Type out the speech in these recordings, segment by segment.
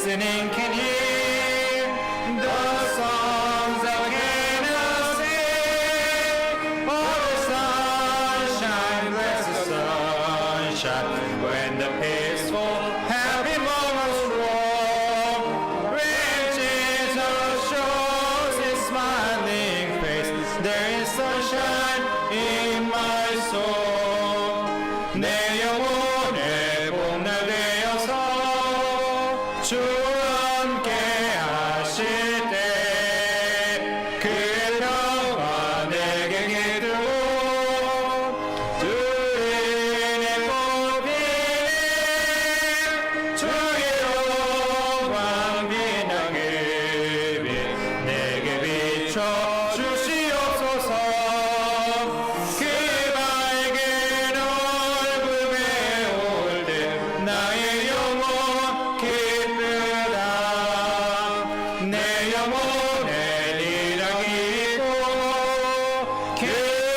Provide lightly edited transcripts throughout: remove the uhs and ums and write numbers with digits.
listening can hear the songs of cannot sing. Oh, the sunshine, bless the sunshine, when the peaceful, happy moments roll. When Jesus shows his smiling face, there is sunshine in my soul. 내 영혼의 봄날 되어서 주와 함께 하실 때 그의 평화 내게 깃들고 주인의 꽃피네 주의 영광 빛나게 내게 비춰 주시옵소서. 그 밝은 얼굴 배울 때 나의 영혼 기쁘다. 내 영혼에 리랑이 있고 그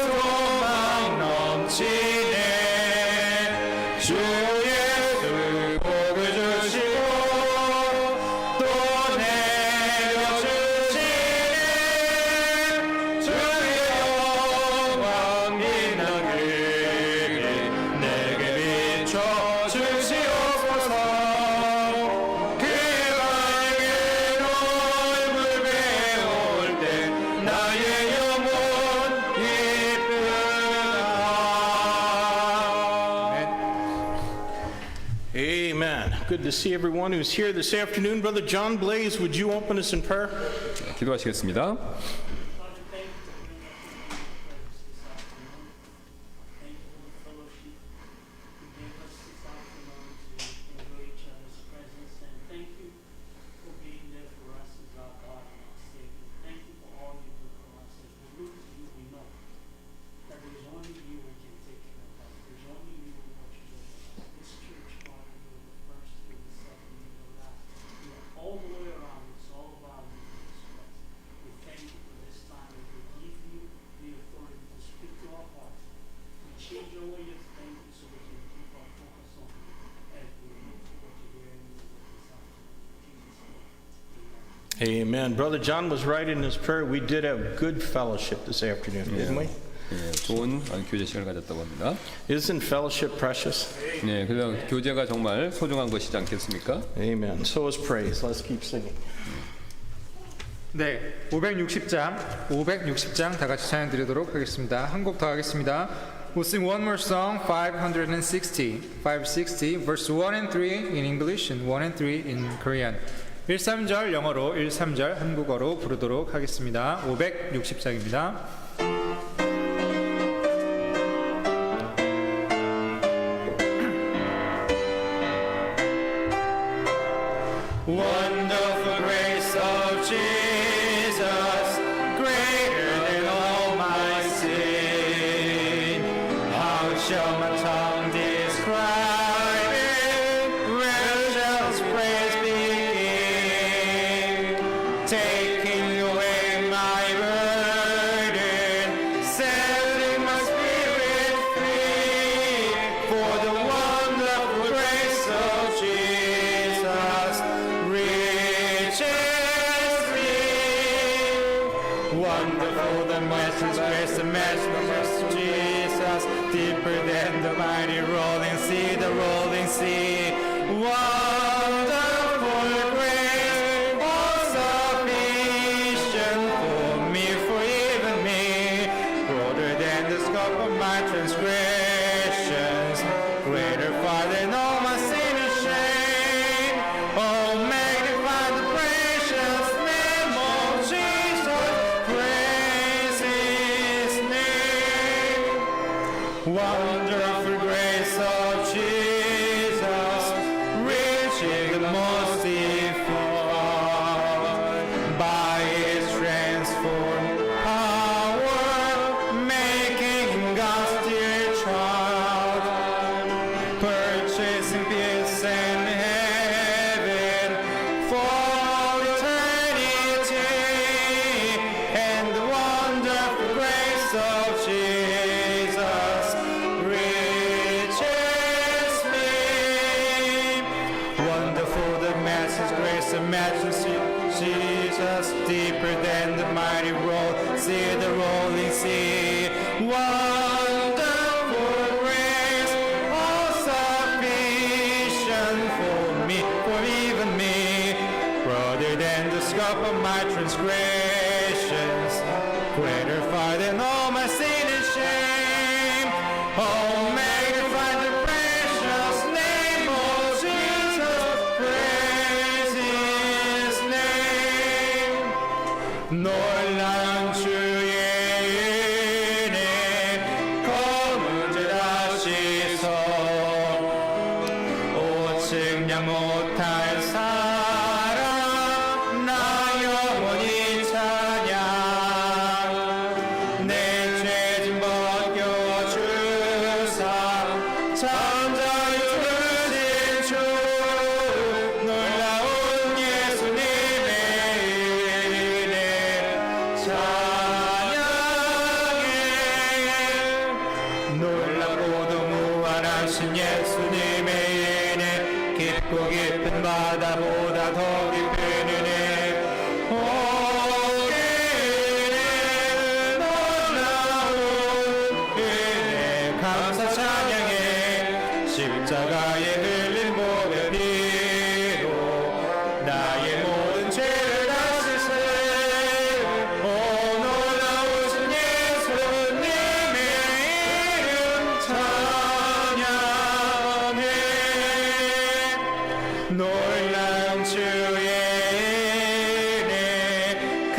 소망 넘치네. 주 예수 복을 주시고 또 내려주시네. 주의 영광 빛나게 내게 비춰 주시옵소서. 그 밝은 얼굴 배울 때 나의 영혼 기쁘다. Amen. Good to see everyone who's here this afternoon. Brother John Blaze, would you open us in prayer? 기도하시겠습니다. Thank you for the fellowship you gave us this afternoon to enjoy each other's presence, and thank you for being there for us as our God and our Savior. Thank you for all you do for us. As we look to you, we know that there is only you who can take care of us. There's only you who watches over us. This church, Father, you are the first, you are the second, you are the last. You are all the way around. It's all about you, Jesus Christ. We thank you for this time, and we give you the authority to speak to our hearts. We change our way of thinking so we can keep our focus on you as we look forward to hearing you this afternoon. In Jesus' name, amen. Amen. Brother John was right in his prayer. We did have good fellowship this afternoon, didn't we? 예, 좋은 교제 시간을 가졌다고 합니다. Isn't fellowship precious? 네, 그래서 교제가 정말 소중한 것이지 않겠습니까? Amen. So is praise. Let's keep singing. 네, 560장 다 같이 찬양 드리도록 하겠습니다. 한 곡 더 하겠습니다. We'll sing one more song, 560, verse 1 and 3 in English and 1 and 3 in Korean. 1, 3절 영어로, 1, 3절 한국어로 부르도록 하겠습니다. 560장입니다. Wonderful grace of Jesus, greater than all my sin. How shall my tongue describe it? Where shall its praise begin? Taking away my burden, setting my spirit free. For the wonderful grace of Jesus reaches me. Wonderful the mercy's grace, the matchless Jesus, deeper than the mighty rolling sea, the rolling sea. Wonderful grace, all sufficient for me, for even me, broader than the scope of my transgressions, greater far than all my sin and shame. Oh, magnify the precious name of Jesus, praise His name. Wonderful grace of Jesus, reaching the most far. By His transformed power, making God's dear child, purchasing peace and heaven for eternity, and the wonderful grace of Jesus reaches majesty, Jesus, deeper than the mighty roll, see the rolling sea. Wonderful grace, all sufficient for me, for even me, broader than the scope of my transgressions, greater far than all my sin and shame. Oh, magnify the precious name of Jesus, praise His name. 놀라운 주의 은혜, 검은 죄라시소. 오측량 못할 사랑, 나 영원히 찬양. 내 죄짐 벗겨주사, 잠자유 주신 주, 놀라운 예수님의 은혜 찬양해. 놀랍고도 무한하신 예수님의 은혜, 깊고 깊은 바다보다 더 깊은 은혜. 오, 은혜, 놀라운 은혜, 감사 찬양해. 십자가에 흘린 보혈 피로 나의 모든 죄를 다스리세. 오, 놀라우신 예수님의 이름 찬양해. 놀라운 주의 은혜, 큰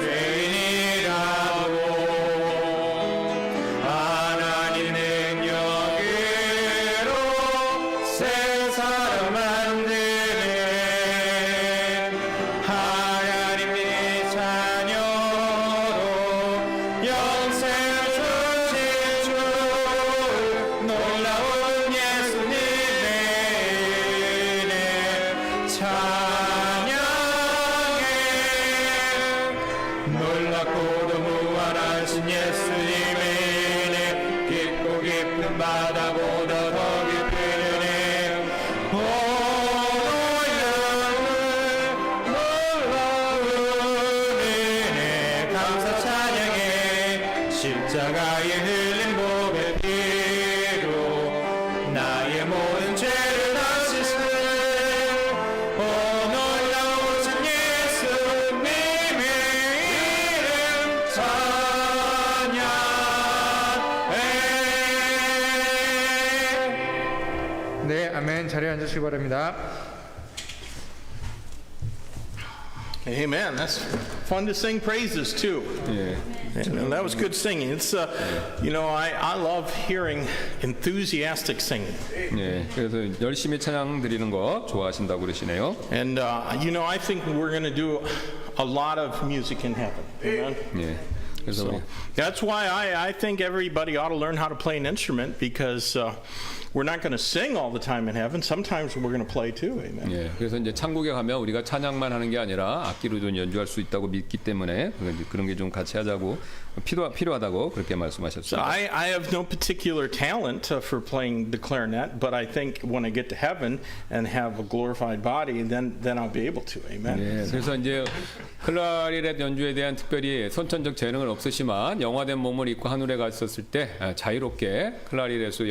죄인이라도 하나님 능력으로 새 사람 만드네. 하나님의 자녀로 영생을 주신 주, 놀라운 예수님의 은혜 찬양해. 놀랍고도 무한하신 예수님의 은혜, 깊고 깊은 바다보다 더 깊은 은혜. 오, 놀라운 은혜, 감사 찬양해. 십자가에 흘린 보혈 피로 나의 모든 죄를 다스리세. 오, 놀라우신 예수님의 이름 찬양해. 네, 아멘. 자리에 앉으시기 바랍니다. Amen. That's fun to sing praises too. 예. And that was good singing. It's you know, I love hearing enthusiastic singing. 예. 그래서 열심히 찬양 드리는 거 좋아하신다고 그러시네요. And you know, I think we're going to do a lot of music in heaven. Amen. 예. 그래서 우리 That's why I think everybody ought to learn how to play an instrument, because we're not going to sing all the time in heaven. Sometimes we're going to play too. Amen. 예, 그래서 이제 천국에 가면 우리가 찬양만 하는 게 아니라 악기로 좀 연주할 수 있다고 믿기 때문에 그런 게 좀 같이 하자고 필요하다고 그렇게 So 말씀하셨습니다. I have no particular talent for playing the clarinet, but I think when I get to heaven and have a glorified body, then I'll be able to. Amen. 예, 그래서 이제 클라리넷 연주에 대한 특별히 선천적 재능은 없으시만 영화된 몸을 입고 하늘에 갔었을 때 자유롭게 클라리넷으로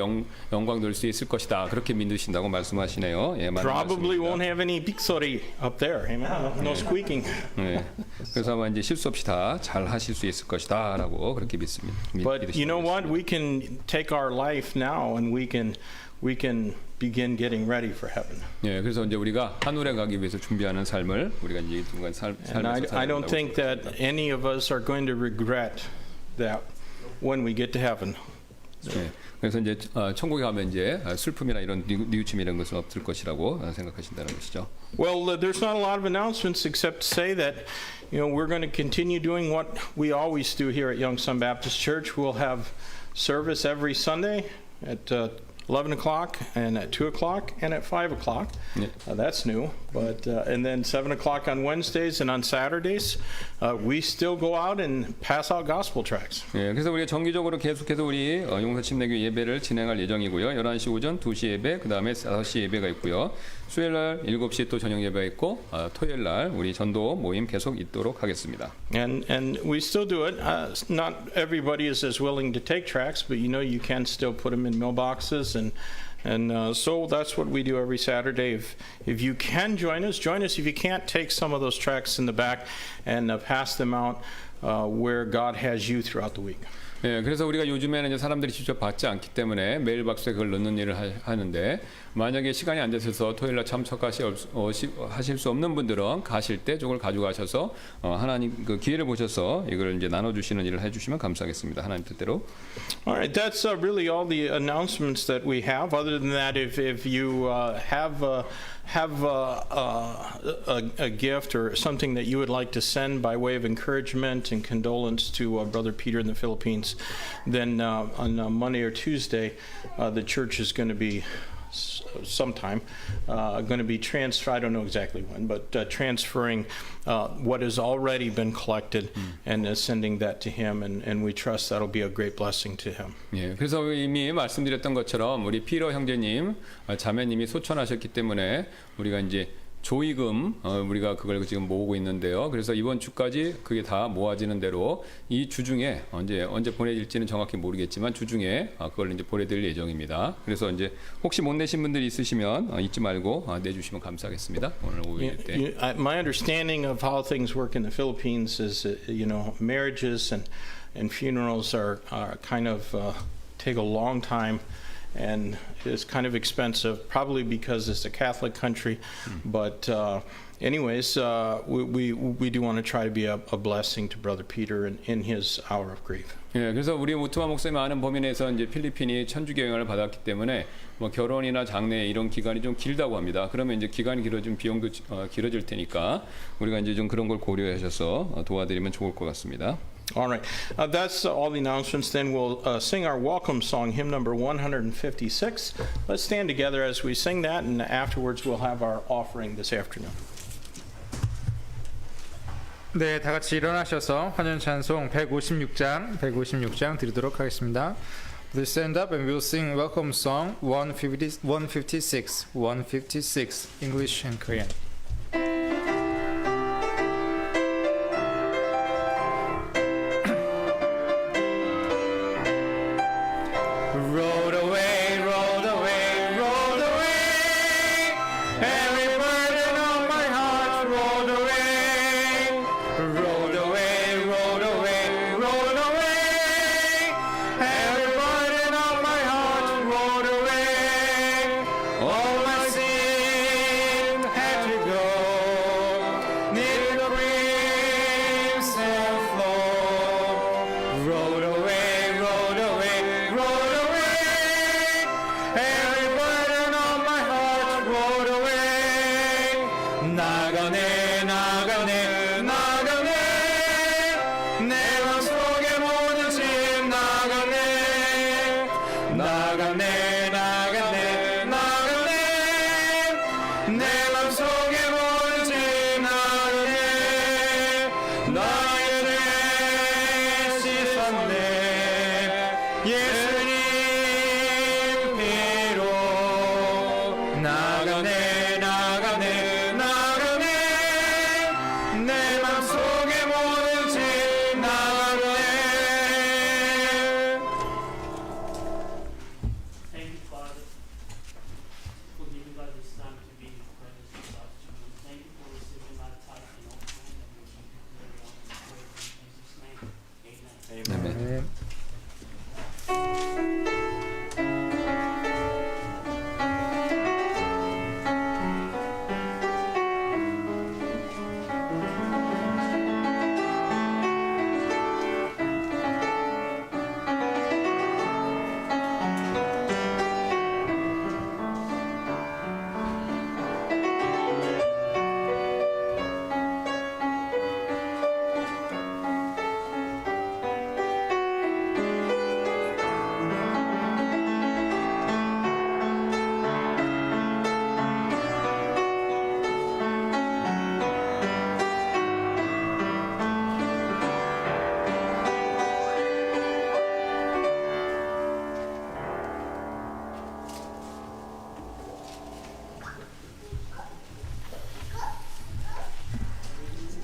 영광 돌 수 있을 것이다. 그렇게 믿으신다고 말씀하시네요. 예, 맞는 Probably 말씀입니다. won't have any bixori up there. Amen. No squeaking. 예, 그래서 아마 이제 실수 없이 다 잘 하실 수 있을 것이다라고 그렇게 믿습니다. But you know what? We can take our life now and we can begin getting ready for heaven. 예, 그래서 이제 우리가 하늘에 가기 위해서 준비하는 삶을 우리가 이제 이 순간 And 삶에서 I don't 살아간다고 think that any of us are going to regret that when we get to heaven. 예, 그래서 이제 천국에 가면 이제 슬픔이나 이런 뉘우침 이런 것은 없을 것이라고 생각하신다는 것이죠. Well, there's not a lot of announcements except to say that, you know, we're going to continue doing what we always do here at Youngstown Baptist Church. We'll have service every Sunday at 11 o'clock and at 2 o'clock and at 5 o'clock. Yeah. That's new. But and then 7 o'clock on Wednesdays and on Saturdays, we still go out and pass out gospel tracts. 예, 그래서 우리가 정기적으로 계속해서 우리 용사침례교 예배를 진행할 예정이고요. 11시 오전 2시 예배, 그 다음에 5시 예배가 있고요. 수요일 날 7시 또 저녁 예배가 있고 토요일 날 우리 전도 모임 계속 있도록 하겠습니다. And we still do it. Not everybody is as willing to take tracts, but you know you can still put them in mailboxes and so that's what we do every Saturday. If you can join us, join us. If you can't, take some of those tracts in the back and pass them out where God has you throughout the week. 예, 그래서 우리가 요즘에는 이제 사람들이 직접 받지 않기 때문에 메일박스에 그걸 넣는 일을 하는데 만약에 시간이 안 되셔서 토요일날 참석하실 수 없는 분들은 가실 때 저걸 가져가셔서 하나님 그 기회를 보셔서 이걸 이제 나눠주시는 일을 해주시면 감사하겠습니다. 하나님 뜻대로. All right, that's really all the announcements that we have. Other than that, if you have a gift or something that you would like to send by way of encouragement and condolence to Brother Peter in the Philippines, then on Monday or Tuesday, the church is going to be sometime going to be I don't know exactly when, but transferring what has already been collected and sending that to him, and we trust that'll be a great blessing to him. 예, 그래서 이미 말씀드렸던 것처럼 우리 피러 형제님, 자매님이 소천하셨기 때문에 우리가 이제 조의금 우리가 그걸 지금 모으고 있는데요. 그래서 이번 주까지 그게 다 모아지는 대로 이 주 중에 언제 보내질지는 정확히 모르겠지만 주 중에 그걸 이제 보내드릴 예정입니다. 그래서 이제 혹시 못 내신 분들이 있으시면 잊지 말고 내주시면 감사하겠습니다. 오늘 오후 때. My understanding of how things work in the Philippines is, marriages and funerals are kind of take a long time. And it's kind of expensive, probably because it's a Catholic country. But anyways, we do want to try to be a blessing to Brother Peter in his hour of grief. 예, 그래서 우리 우투마 목사님 아는 범위 내에서 이제 필리핀이 천주교 영향을 받았기 때문에 뭐 결혼이나 장례 이런 기간이 좀 길다고 합니다. 그러면 이제 기간이 길어지면 비용도 길어질 테니까 우리가 이제 좀 그런 걸 고려하셔서 도와드리면 좋을 것 같습니다. All right, that's all the announcements. Then we'll sing our welcome song, hymn number 156. Let's stand together as we sing that, and afterwards we'll have our offering this afternoon. 네, 다 같이 일어나셔서 환영 찬송 156장 드리도록 하겠습니다. Please stand up and we'll sing welcome song 156 English and Korean. Rolled away, rolled away, rolled away. Every burden of my heart rolled away. Rolled away, rolled away, rolled away. Every burden of my heart rolled away. All my sin had to go. Near the crimson flow. Rolled away, rolled away, rolled away. Every burden of my heart rolled away. 나가네, 나가네, 나가네. 내 맘속에 모든 짐 나가네. 나가네, 나가네, 나가네. 내 맘속에 모든 짐 나가네. 나의 내 씻었네. 예수님 피로 나가네, 나가네, 나가네. 내 맘속에 모든 짐 나가네. Thank you, Father, for giving us this time to be in your presence this afternoon. Thank you for receiving our tithe and offering, and we give you glory, honor, and praise in Jesus' name. Amen. 아멘. 네.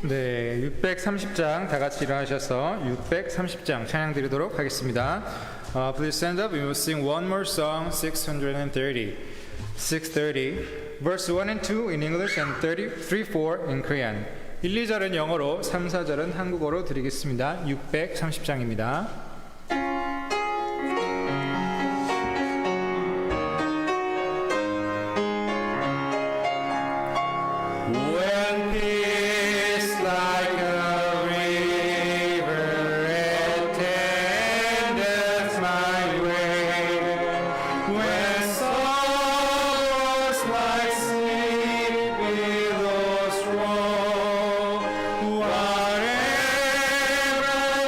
네, 630장 다 같이 일어나셔서 630장 찬양 드리도록 하겠습니다. Please stand up and we'll sing one more song, 630. 630, verse 1 and 2 in English and 33, 4 in Korean. 1, 2절은 영어로, 3, 4절은 한국어로 드리겠습니다. 630장입니다. When peace like a river attendeth my way, when sorrows like sea billows roll, whatever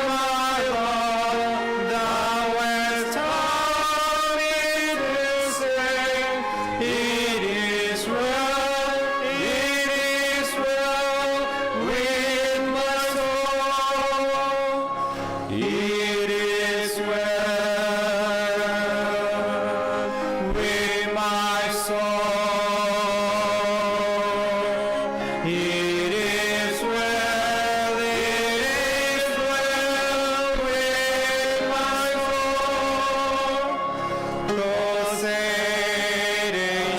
my lot thou hast taught me to say, it is well, it is well with my soul. It is well with my soul. It is well with my soul. Though Satan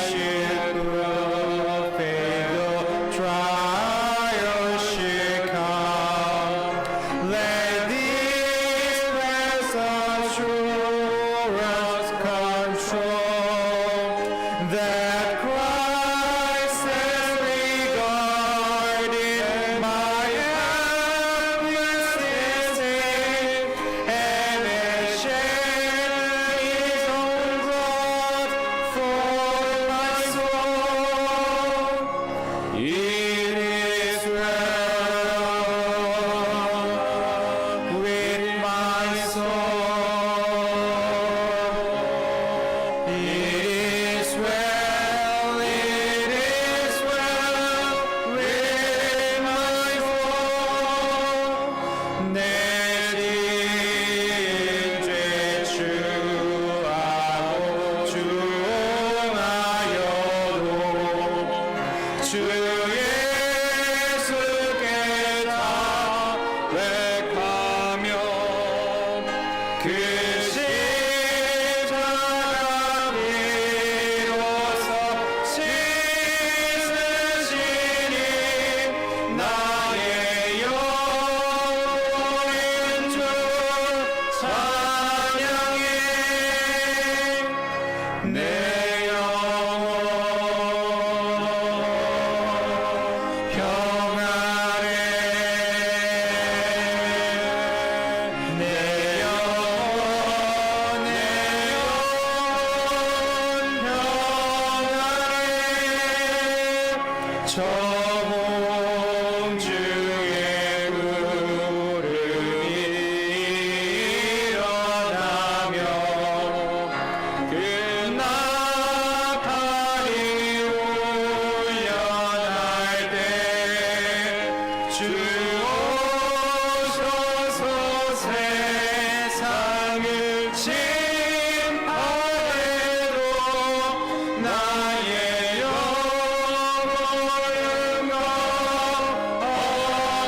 should profane, though trials should come, let these words assure us control that Christ has regarded my helplessness and has shed His own blood for my soul. It is well with my soul. It is well with my soul. 내 인죄 주하고 중하여도 주 예수께 담백하며 그 십자가 비로소 씻으시니 나의 영혼인 주 찬양해. 내 영혼 평안해. 내 영혼 평안해. 저 몸 중에 구름이 일어나며 그 나팔이 울려날 때 주 오셔서 세상을 심판해도 나의 영혼은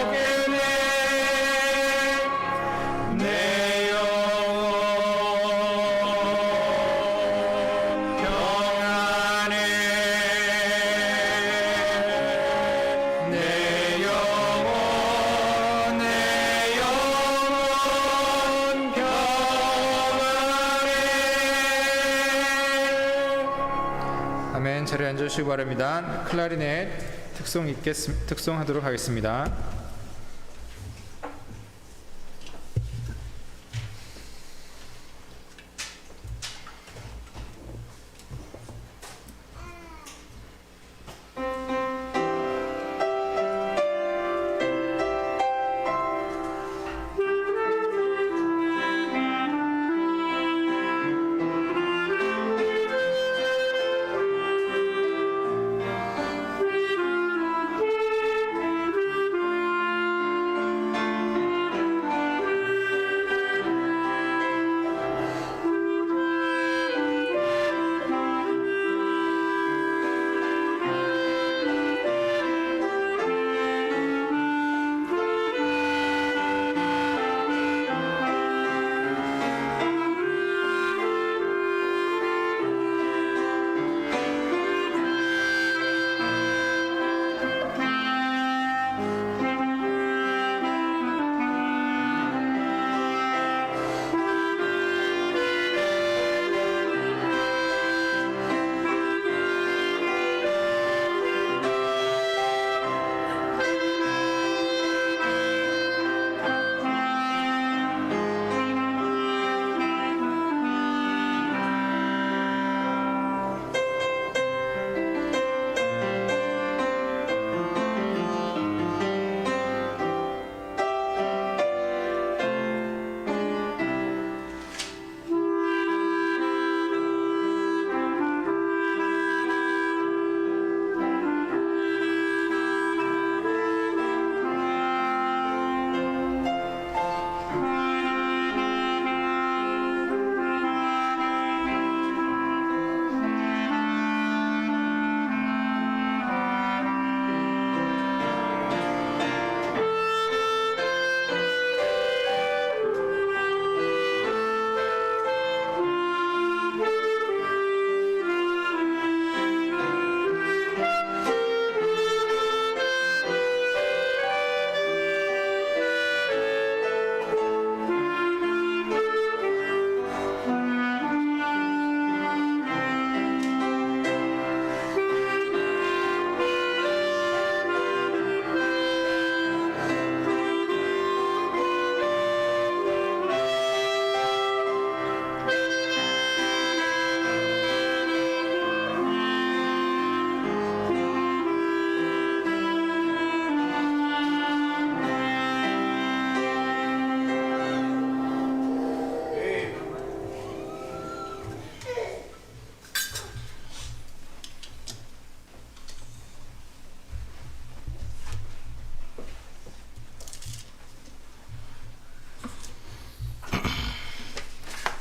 없겠네. 내 영혼 평안해. 내 영혼 평안해. 아멘. 자리에 앉으시기 바랍니다. 클라리넷 특송하도록 하겠습니다.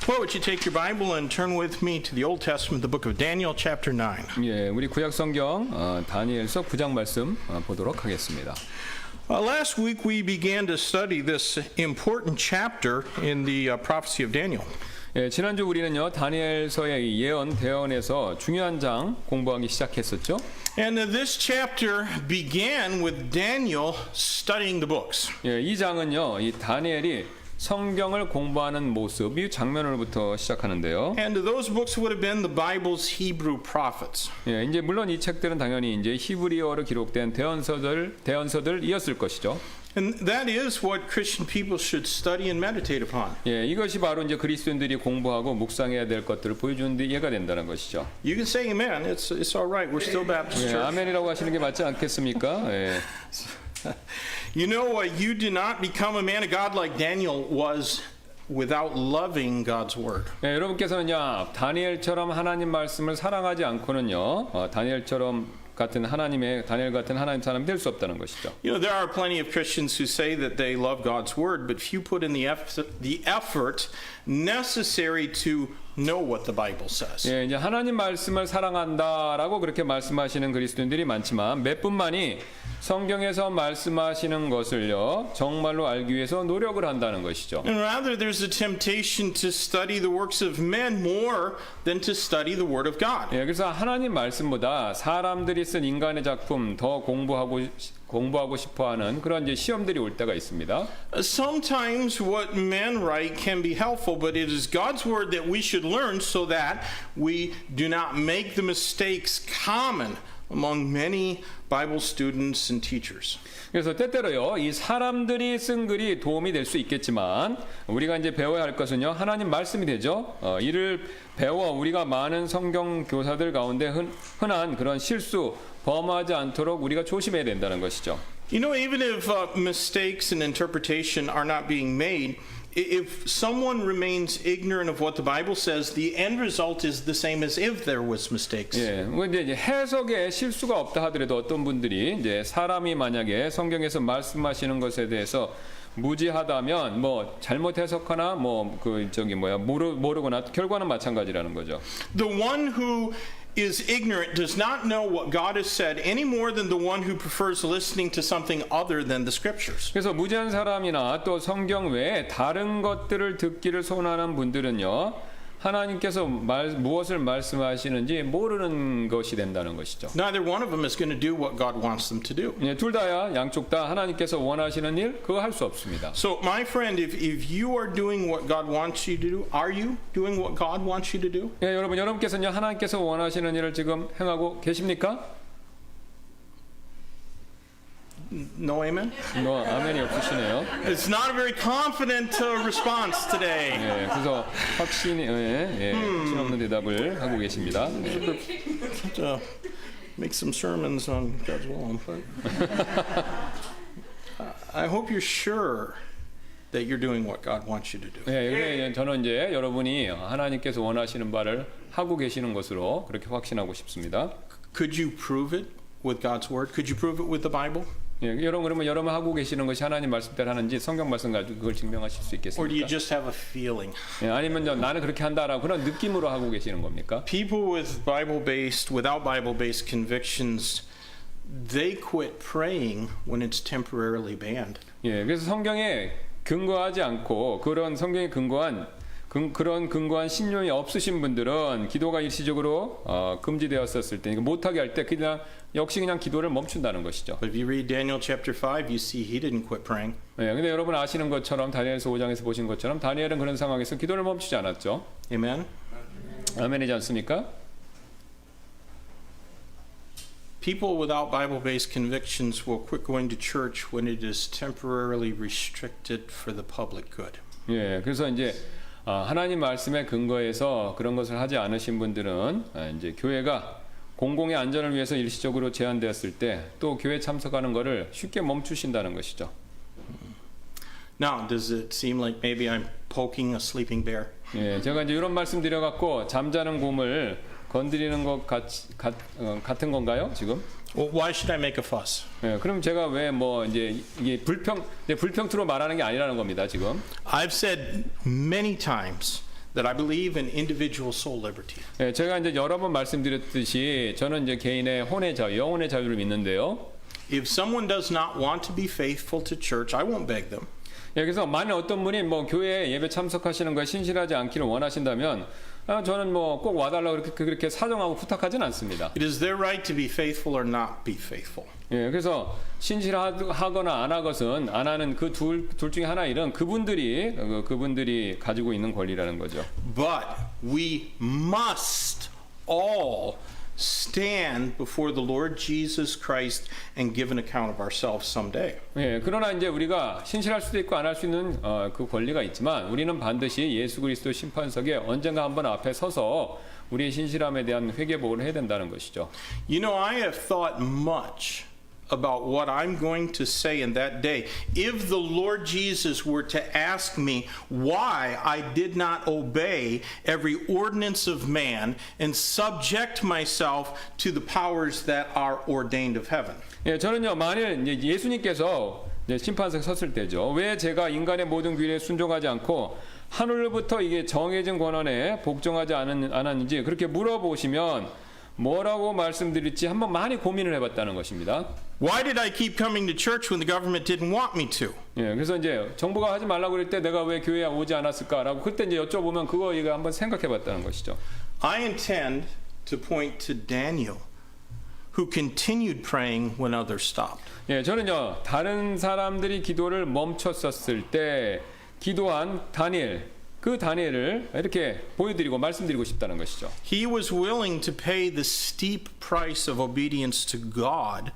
Well, would you take your Bible and turn with me to the Old Testament, the book of Daniel, chapter 9. 예, 우리 구약 성경 다니엘서 9장 말씀 보도록 하겠습니다. Last week we began to study this important chapter in the prophecy of Daniel. 예, 지난주 우리는요 다니엘서의 예언 대언에서 중요한 장 공부하기 시작했었죠. And this chapter began with Daniel studying the books. 예, 이 장은요 이 다니엘이 성경을 공부하는 모습, 이 장면으로부터 시작하는데요. And those books would have been the Bible's Hebrew prophets. 예, 이제 물론 이 책들은 당연히 이제 히브리어로 기록된 대언서들이었을 것이죠. And that is what Christian people should study and meditate upon. 예, 이것이 바로 이제 그리스도인들이 공부하고 묵상해야 될 것들을 보여주는 데 이해가 된다는 것이죠. You can say amen. It's all right. We're still Baptist 예, church. 아멘이라고 하시는 게 맞지 않겠습니까? 예. You know, you do not become a man of God like Daniel was without loving God's word. 예, 여러분께서는요 다니엘처럼 하나님 말씀을 사랑하지 않고는요 다니엘 같은 하나님 사람이 될 수 없다는 것이죠. You know, there are plenty of Christians who say that they love God's word, but few put in the effort necessary to know what the Bible says. 예, 이제 하나님 말씀을 사랑한다라고 그렇게 말씀하시는 그리스도인들이 많지만 몇 분만이 성경에서 말씀하시는 것을요 정말로 알기 위해서 노력을 한다는 것이죠. And rather, there's a temptation to study the works of men more than to study the Word of God. 예, 그래서 하나님 말씀보다 사람들이 쓴 인간의 작품 더 공부하고 싶어하는 그런 이제 시험들이 올 때가 있습니다. Sometimes what men write can be helpful, but it is God's Word that we should learn so that we do not make the mistakes common among many Bible students and teachers. 그래서 때때로요 이 사람들이 쓴 글이 도움이 될 수 있겠지만 우리가 이제 배워야 할 것은요 하나님 말씀이 되죠. 이를 배워 우리가 많은 성경 교사들 가운데 흔한 그런 실수 범하지 않도록 우리가 조심해야 된다는 것이죠. You know, even if mistakes in interpretation are not being made, if someone remains ignorant of what the Bible says, the end result is the same as if there was mistakes. 예, 근데 이제 해석에 실수가 없다 하더라도 어떤 분들이 이제 사람이 만약에 성경에서 말씀하시는 것에 대해서 무지하다면 뭐 잘못 해석하나 모르거나 결과는 마찬가지라는 거죠. The one who is ignorant does not know what God has said any more than the one who prefers listening to something other than the scriptures. 그래서 무지한 사람이나 또 성경 외에 다른 것들을 듣기를 선호하는 분들은요 하나님께서 무엇을 말씀하시는지 모르는 것이 된다는 것이죠. Neither one of them is going to do what God wants them to do. 예, 둘 다야 양쪽 다 하나님께서 원하시는 일 그거 할 수 없습니다. So my friend, if you are doing what God wants you to do, are you doing what God wants you to do? 예, 여러분께서는요 하나님께서 원하시는 일을 지금 행하고 계십니까? No amen? 뭐 아멘이 없으시네요. It's not a very confident response today. 예, 그래서 확신이 없는 대답을 하고 계십니다. To make some sermons on God's will, but I hope you're sure that you're doing what God wants you to do. 예, 저는 이제 여러분이 하나님께서 원하시는 바를 하고 계시는 것으로 그렇게 확신하고 싶습니다. Could you prove it with God's word? Could you prove it with the Bible? 예, 여러분 하고 계시는 것이 하나님 말씀대로 하는지 성경 말씀 가지고 그걸 증명하실 수 Or do you 있겠습니까? just have a feeling? 예, 아니면 나는 그렇게 한다라고 그런 느낌으로 하고 계시는 겁니까? People without Bible-based convictions, they quit praying when it's temporarily banned. 예, 그래서 성경에 근거하지 않고 그런 성경에 근거한 신념이 없으신 분들은 기도가 일시적으로 금지되었었을 때 못하게 할 때 역시 그냥 기도를 멈춘다는 것이죠. But if you read Daniel chapter 5, you see he didn't quit praying. 예, 근데 여러분 아시는 것처럼 다니엘서 5장에서 보신 것처럼 다니엘은 그런 상황에서 기도를 멈추지 않았죠. Amen? 아멘이지 않습니까? People without Bible-based convictions will quit going to church when it is temporarily restricted for the public good. 예, 그래서 이제 하나님 말씀에 근거해서 그런 것을 하지 않으신 분들은 이제 교회가 공공의 안전을 위해서 일시적으로 제한되었을 때 또 교회 참석하는 것을 쉽게 멈추신다는 것이죠. Now, does it seem like maybe I'm poking a sleeping bear? 예, 제가 이제 이런 말씀 드려갖고 잠자는 곰을 건드리는 것 같은 건가요, 지금? Well, why should I make a fuss? 예, 그럼 제가 왜 이제 이게 불평투로 말하는 게 아니라는 겁니다, 지금. I've said many times that I believe in individual soul liberty. 예, 제가 이제 여러 번 말씀드렸듯이 저는 이제 개인의 혼의 자유, 영혼의 자유를 믿는데요. If someone does not want to be faithful to church, I won't beg them. 예, 그래서 만약 어떤 분이 뭐 교회 예배 참석하시는 거에 신실하지 않기를 원하신다면 저는 뭐 꼭 와달라고 그렇게 사정하고 부탁하진 않습니다. It is their right to be faithful or not be faithful. 예, 그래서 신실하거나 안 하것은 안 하는 그 둘 중에 하나 일은 그분들이 가지고 있는 권리라는 거죠. But we must all stand before the Lord Jesus Christ and give an account of ourselves someday. 예, 그러나 이제 우리가 신실할 수도 있고 안 할 수 있는 그 권리가 있지만 우리는 반드시 예수 그리스도 심판석에 언젠가 한번 앞에 서서 우리의 신실함에 대한 회개복을 해야 된다는 것이죠. You know, I have thought much about what I'm going to say in that day. If the Lord Jesus were to ask me why I did not obey every ordinance of man and subject myself to the powers that are ordained of heaven. 예, 저는요 만일 이제 예수님께서 이제 심판석에 섰을 때죠. 왜 제가 인간의 모든 규례에 순종하지 않고 하늘로부터 이게 정해진 권한에 복종하지 않았는지 그렇게 물어보시면 뭐라고 말씀드릴지 한번 많이 고민을 해봤다는 것입니다. Why did I keep coming to church when the government didn't want me to? 예, 그래서 이제 정부가 하지 말라고 그럴 때 내가 왜 교회에 오지 않았을까라고 그때 이제 여쭤보면 그거 이거 한번 생각해봤다는 것이죠. I intend to point to Daniel, who continued praying when others stopped. 예, 저는요 다른 사람들이 기도를 멈췄었을 때 기도한 다니엘. 그 다니엘을 이렇게 보여드리고 말씀드리고 싶다는 것이죠. He was willing to pay the steep price of obedience to God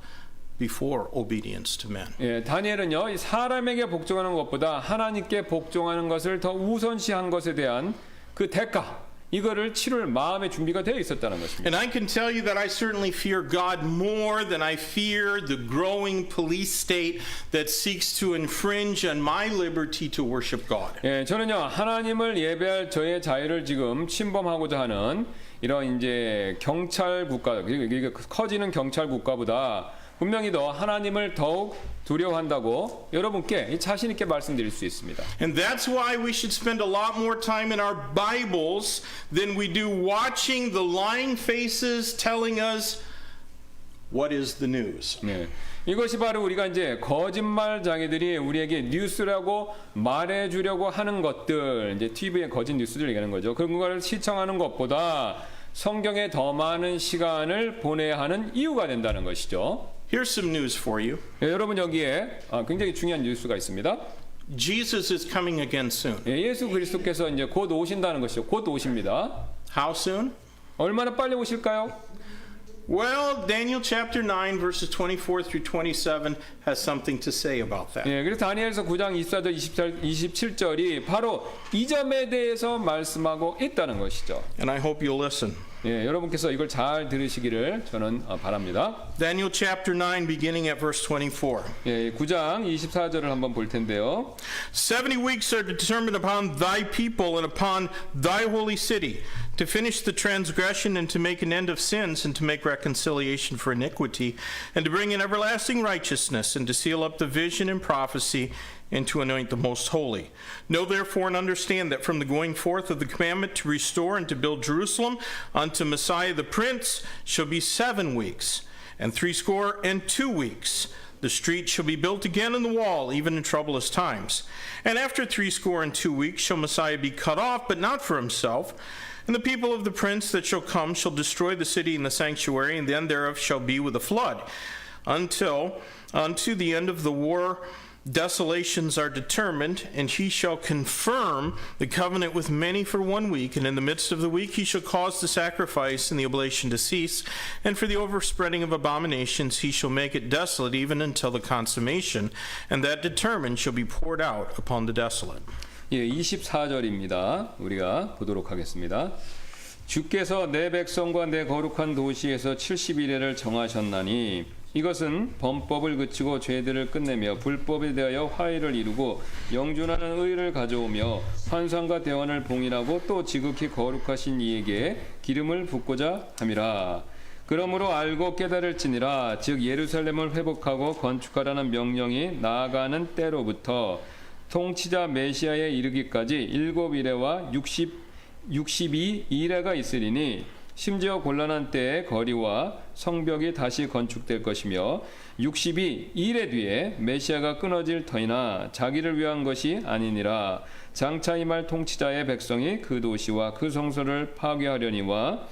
before obedience to men. 예, 다니엘은요 사람에게 복종하는 것보다 하나님께 복종하는 것을 더 우선시한 것에 대한 그 대가 이거를 치룰 마음의 준비가 되어 있었다는 것입니다. And I can tell you that I certainly fear God more than I fear the growing police state that seeks to infringe on my liberty to worship God. 예, 저는요 하나님을 예배할 저의 자유를 지금 침범하고자 하는 이런 이제 경찰 국가, 이게 커지는 경찰 국가보다 분명히 더 하나님을 더욱 두려워한다고 여러분께 자신 있게 말씀드릴 수 있습니다. And that's why we should spend a lot more time in our Bibles than we do watching the lying faces telling us what is the news. 네. 이것이 바로 우리가 이제 거짓말장애들이 우리에게 뉴스라고 말해주려고 하는 것들, 이제 TV의 거짓 뉴스들 얘기하는 거죠. 그런 걸 시청하는 것보다 성경에 더 많은 시간을 보내야 하는 이유가 된다는 것이죠. Here's some news for you. 네, 여러분 여기에 굉장히 중요한 뉴스가 있습니다. Jesus is coming again soon. 네, 예수 그리스도께서 이제 곧 오신다는 것이죠. 곧 오십니다. How soon? 얼마나 빨리 오실까요? Well, Daniel chapter 9 verses 24 through 27 has something to say about that. 예, 그래서 다니엘서 9장 24절 27절이 바로 이 점에 대해서 말씀하고 있다는 것이죠. And I hope you'll listen. 예, 여러분께서 이걸 잘 들으시기를 저는 바랍니다. Daniel chapter 9 beginning at verse 24. 예, 9장 24절을 한번 볼 텐데요. 70 weeks are determined upon thy people and upon thy holy city to finish the transgression and to make an end of sins and to make reconciliation for iniquity and to bring in everlasting righteousness and to seal up the vision and prophecy and to anoint the most holy. Know therefore and understand that from the going forth of the commandment to restore and to build Jerusalem unto Messiah the Prince shall be 7 weeks, and 62 weeks. The street shall be built again in the wall, even in troublous times. And after 62 weeks shall Messiah be cut off, but not for himself. And the people of the prince that shall come shall destroy the city and the sanctuary, and the end thereof shall be with a flood. Unto the end of the war desolations are determined, and he shall confirm the covenant with many for 1 week, and in the midst of the week he shall cause the sacrifice and the oblation to cease, and for the overspreading of abominations he shall make it desolate even until the consummation, and that determined shall be poured out upon the desolate. 예, 24절입니다. 우리가 보도록 하겠습니다. 주께서 내 백성과 내 거룩한 도시에서 70일을 정하셨나니 이것은 범법을 그치고 죄들을 끝내며 불법에 대하여 화해를 이루고 영준하는 의를 가져오며 환상과 대원을 봉인하고 또 지극히 거룩하신 이에게 기름을 붓고자 함이라. 그러므로 알고 깨달을지니라. 즉 예루살렘을 회복하고 건축하라는 명령이 나아가는 때로부터 통치자 메시아에 이르기까지 7 이레와 62일에가 있으리니 심지어 곤란한 때에 거리와 성벽이 다시 건축될 것이며 62일에 뒤에 메시아가 끊어질 터이나 자기를 위한 것이 아니니라. 장차 임할 통치자의 백성이 그 도시와 그 성소를 파괴하려니와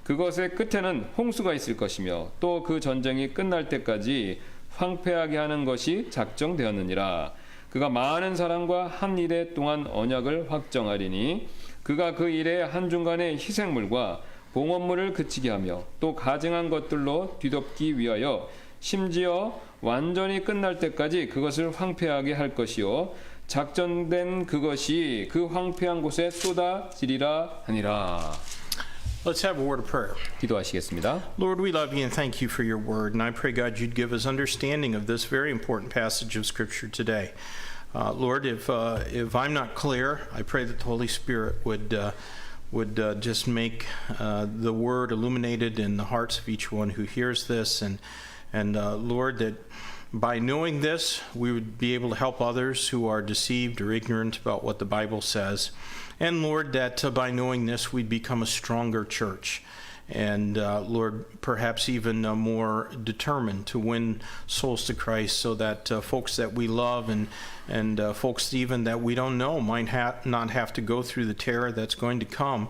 그것의 끝에는 홍수가 있을 것이며 또 그 전쟁이 끝날 때까지 황폐하게 하는 것이 작정되었느니라. 그가 많은 사람과 한 일에 동안 언약을 확정하리니 그가 그 일에 한중간에 희생물과 봉헌물을 그치게 하며 또 가증한 것들로 뒤덮기 위하여 심지어 완전히 끝날 때까지 그것을 황폐하게 할 것이요 작정된 그것이 그 황폐한 곳에 쏟아지리라 하니라. Let's have a word of prayer. 기도하시겠습니다. Lord, we love you and thank you for your word. And I pray, God, you'd give us understanding of this very important passage of Scripture today. Lord, if I'm not clear, I pray that the Holy Spirit would just make the word illuminated in the hearts of each one who hears this. And Lord, that by knowing this, we would be able to help others who are deceived or ignorant about what the Bible says. And Lord, that by knowing this, we'd become a stronger church. And Lord, perhaps even more determined to win souls to Christ so that folks that we love and folks even that we don't know might not have to go through the terror that's going to come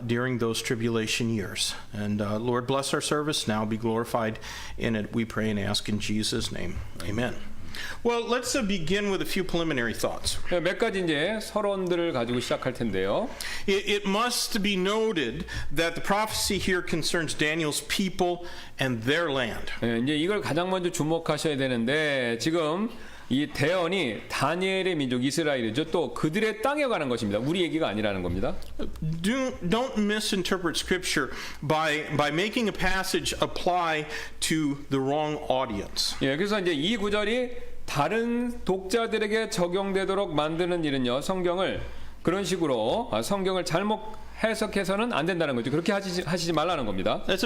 during those tribulation years. And Lord, bless our service now. Be glorified in it, we pray and ask in Jesus' name. Amen. Well, let's begin with a few preliminary thoughts. 몇 가지 이제 서론들을 가지고 시작할 텐데요. It must be noted that the prophecy here concerns Daniel's people and their land. 이제 이걸 가장 먼저 주목하셔야 되는데 지금 이 대언이 다니엘의 민족 이스라엘이죠. 또 그들의 땅에 관한 것입니다. 우리 얘기가 아니라는 겁니다. Don't misinterpret Scripture by making a passage apply to the wrong audience. 예, 그래서 이제 이 구절이 다른 독자들에게 적용되도록 만드는 일은요. 성경을 그런 식으로 성경을 잘못 해석해서는 안 된다는 거죠. 그렇게 하시지 말라는 겁니다. That's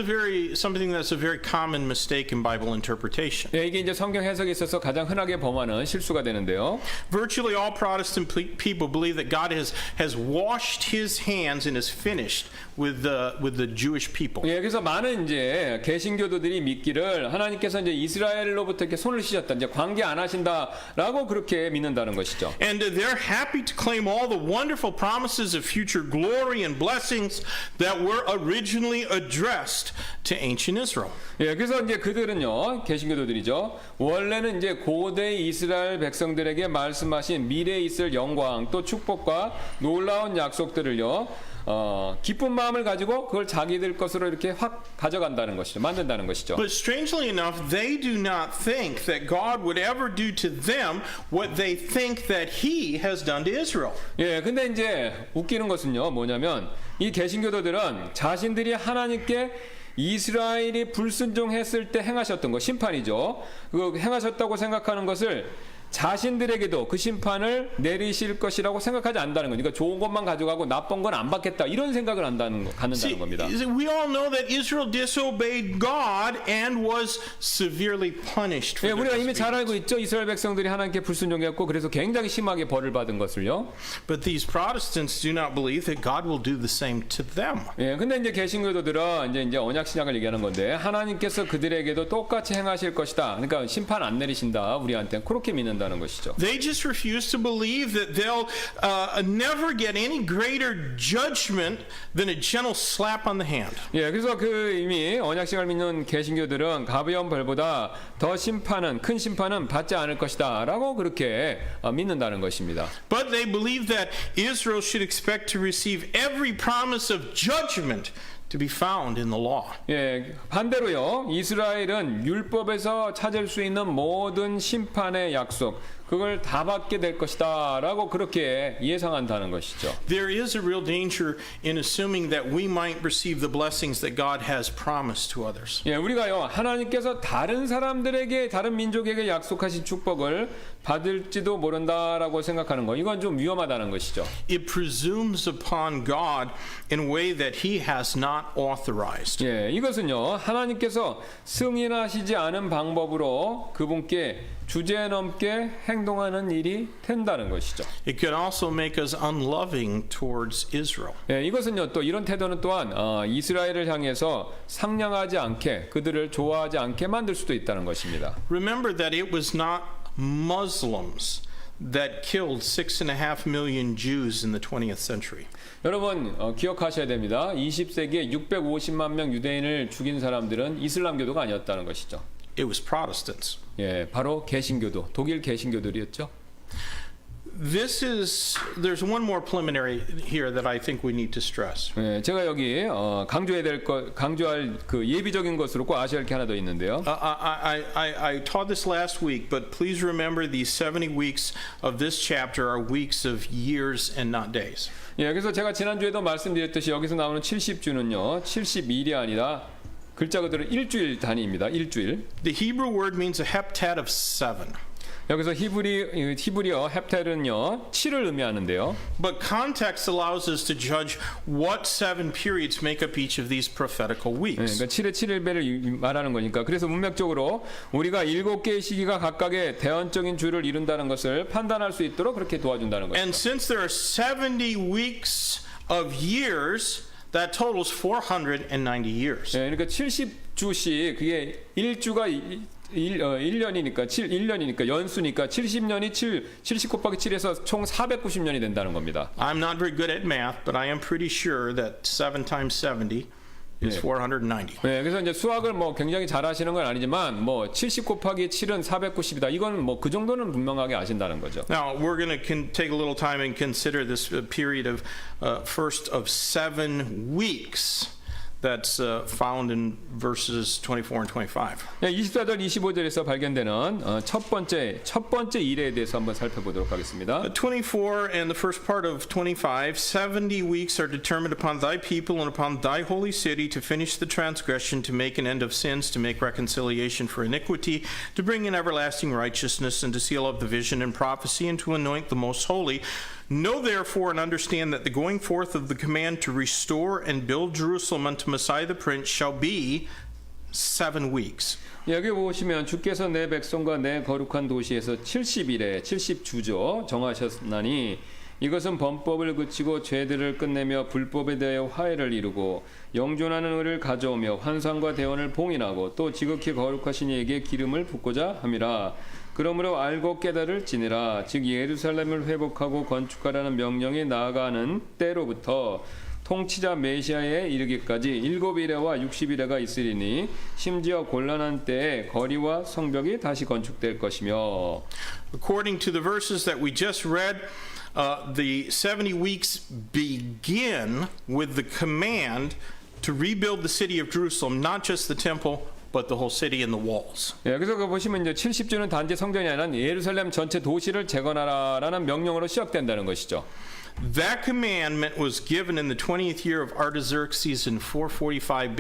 something that's a very common mistake in Bible interpretation. 예, 이게 이제 성경 해석에 있어서 가장 흔하게 범하는 실수가 되는데요. Virtually all Protestant people believe that God has washed His hands and is finished with the Jewish people. 예, 그래서 많은 이제 개신교도들이 믿기를 하나님께서 이제 이스라엘로부터 이렇게 손을 씻었다, 이제 관계 안 하신다라고 그렇게 믿는다는 것이죠. And they're happy to claim all the wonderful promises of future glory and blessings that were originally addressed to ancient Israel. 예, 그래서 이제 그들은요, 개신교도들이죠. 원래는 이제 고대 이스라엘 백성들에게 말씀하신 미래에 있을 영광, 또 축복과 놀라운 약속들을요, 기쁜 마음을 가지고 그걸 자기들 것으로 이렇게 확 가져간다는 것이죠. 만든다는 것이죠. But strangely enough, they do not think that God would ever do to them what they think that He has done to Israel. 예, 근데 이제 웃기는 것은요, 뭐냐면 이 개신교도들은 자신들이 하나님께 이스라엘이 불순종했을 때 행하셨던 거, 심판이죠. 그 행하셨다고 생각하는 것을 자신들에게도 그 심판을 내리실 것이라고 생각하지 않는다는 거니까 좋은 것만 가져가고 나쁜 건 안 받겠다 이런 생각을 갖는다는 겁니다. We all know that Israel disobeyed God and was severely punished for 예, 우리가 their 이미 잘 알고 disobedience. 있죠. 이스라엘 백성들이 하나님께 불순종했고 그래서 굉장히 심하게 벌을 받은 것을요. But these Protestants do not believe that God will do the same to them. 예, 근데 이제 개신교도들은 이제 언약 신약을 얘기하는 건데 하나님께서 그들에게도 똑같이 행하실 것이다. 그러니까 심판 안 내리신다 우리한테 그렇게 믿는다는 것이죠. They just refuse to believe that they'll never get any greater judgment than a gentle slap on the hand. 예, 그래서 그 이미 언약신약을 믿는 개신교들은 가벼운 벌보다 더 큰 심판은 받지 않을 것이다라고 그렇게 믿는다는 것입니다. But they believe that Israel should expect to receive every promise of judgment to be found in the law. 예, 반대로요. 이스라엘은 율법에서 찾을 수 있는 모든 심판의 약속 그걸 다 받게 될 것이다라고 그렇게 예상한다는 것이죠. There is a real danger in assuming that we might receive the blessings that God has promised to others. 예, 우리가요. 하나님께서 다른 사람들에게 다른 민족에게 약속하신 축복을 받을지도 모른다라고 생각하는 거. 이건 좀 위험하다는 것이죠. It presumes upon God in a way that He has not authorized. 예, 이것은요. 하나님께서 승인하시지 않은 방법으로 그분께 주제넘게 행동하는 일이 된다는 것이죠. It could also make us unloving towards Israel. 예, 이것은요 또 이런 태도는 또한 이스라엘을 향해서 상냥하지 않게 그들을 좋아하지 않게 만들 수도 있다는 것입니다. Remember that it was not Muslims that killed 6.5 million Jews in the 20th century. 여러분 기억하셔야 됩니다. 20세기에 650만 명 유대인을 죽인 사람들은 이슬람교도가 아니었다는 것이죠. It was Protestants. 예, 바로 개신교도, 독일 개신교들이었죠. There's one more preliminary here that I think we need to stress. 예, 제가 여기 강조할 그 예비적인 것으로 꼭 아셔야 할 게 하나 더 있는데요. I taught this last week, but please remember these 70 weeks of this chapter are weeks of years and not days. 예, 그래서 제가 지난주에도 말씀드렸듯이 여기서 나오는 70주는요, 70일이 아니라 글자 그대로 일주일 단위입니다. 일주일. The Hebrew word means a heptad of 7. 여기서 히브리어 헵텔은요 7을 의미하는데요. But context allows us to judge what 7 periods make up each of these prophetical weeks. 그러니까 7의 7일배를 말하는 거니까 그래서 문맥적으로 우리가 7개의 시기가 각각의 대언적인 주를 이룬다는 것을 판단할 수 있도록 그렇게 도와준다는 거죠. And since there are 70 weeks of years, that totals 490 years. 예, 그러니까 70주씩 그게 1주가 1년이니까 1년이니까 연수니까 70년이 70 곱하기 7에서 총 490년이 된다는 겁니다. I'm not very good at math, but I am pretty sure that 7 times 70 is 490. 네, 그래서 이제 수학을 뭐 굉장히 잘하시는 건 아니지만 뭐 70 곱하기 7은 490이다. 이거는 뭐 그 정도는 분명하게 아신다는 거죠. Now we're going to take a little time and consider this period of first of 7 weeks. That's found in verses 24 and 25. 24절 25절에서 발견되는 첫 번째 일에 대해서 한번 살펴보도록 하겠습니다. 24 and the first part of 25, 70 weeks are determined upon thy people and upon thy holy city to finish the transgression, to make an end of sins, to make reconciliation for iniquity, to bring in everlasting righteousness, and to seal up the vision and prophecy, and to anoint the most holy. Know therefore and understand that the going forth of the command to restore and build Jerusalem unto Messiah the Prince shall be 7 weeks. 여기 보시면 주께서 내 백성과 내 거룩한 도시에서 70일에 70주죠 정하셨나니 이것은 범법을 그치고 죄들을 끝내며 불법에 대하여 화해를 이루고 영존하는 의를 가져오며 환상과 대언을 봉인하고 또 지극히 거룩하신 이에게 기름을 붓고자 함이라. 그러므로 알고 깨달을지니라. 즉 예루살렘을 회복하고 건축하라는 명령이 나아가는 때로부터 통치자 메시아에 이르기까지 7일에와 60일에가 있으리니 심지어 곤란한 때에 거리와 성벽이 다시 건축될 것이며. According to the verses that we just read, the 70 weeks begin with the command to rebuild the city of Jerusalem, not just the temple, but the whole city and the walls. 예, 그래서 보시면 이제 70주는 단지 성전이 아니라 예루살렘 전체 도시를 재건하라라는 명령으로 시작된다는 것이죠. That commandment was given in the 20th year of Artaxerxes in 445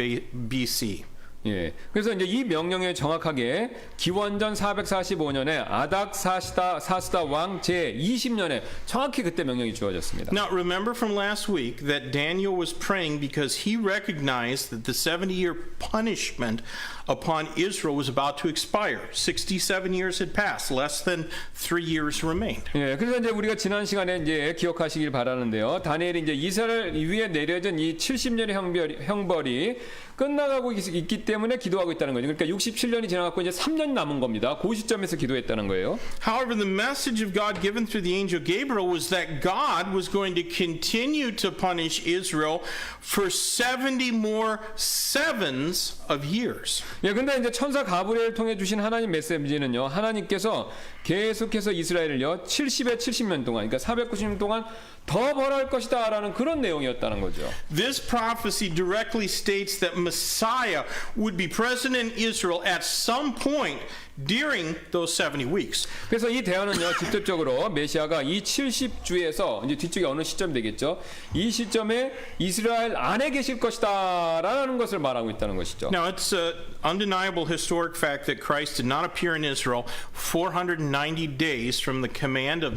BC. 예, 그래서 이제 이 명령에 정확하게 기원전 445년에 아닥사스다 왕 제 20년에 정확히 그때 명령이 주어졌습니다. Now remember from last week that Daniel was praying because he recognized that the 70-year punishment upon Israel was about to expire. 67 years had passed. Less than 3 years remained. 예, 그래서 이제 우리가 지난 시간에 이제 기억하시길 바라는데요. 다니엘이 이제 이스라엘 위에 내려진 이 70년의 형벌이 끝나가고 있기 때문에 기도하고 있다는 거죠. 그러니까 67년이 지나갔고 이제 3년이 남은 겁니다. 그 시점에서 기도했다는 거예요. However, the message of God given through the angel Gabriel was that God was going to continue to punish Israel for 70 more sevens of years. 예, 근데 이제 천사 가브리엘을 통해 주신 하나님 메시지는요. 하나님께서 계속해서 이스라엘을요. 70에 70년 동안 그러니까 490년 동안 더 벌할 것이다라는 그런 내용이었다는 거죠. This prophecy directly states that Messiah would be present in Israel at some point during those 70 weeks. 그래서 이 대언은요. 직접적으로 메시아가 이 70주에서 이제 뒤쪽에 어느 시점 되겠죠. 이 시점에 이스라엘 안에 계실 것이다라는 것을 말하고 있다는 것이죠. Now it's an undeniable historic fact that Christ did not appear in Israel 490 days from the command of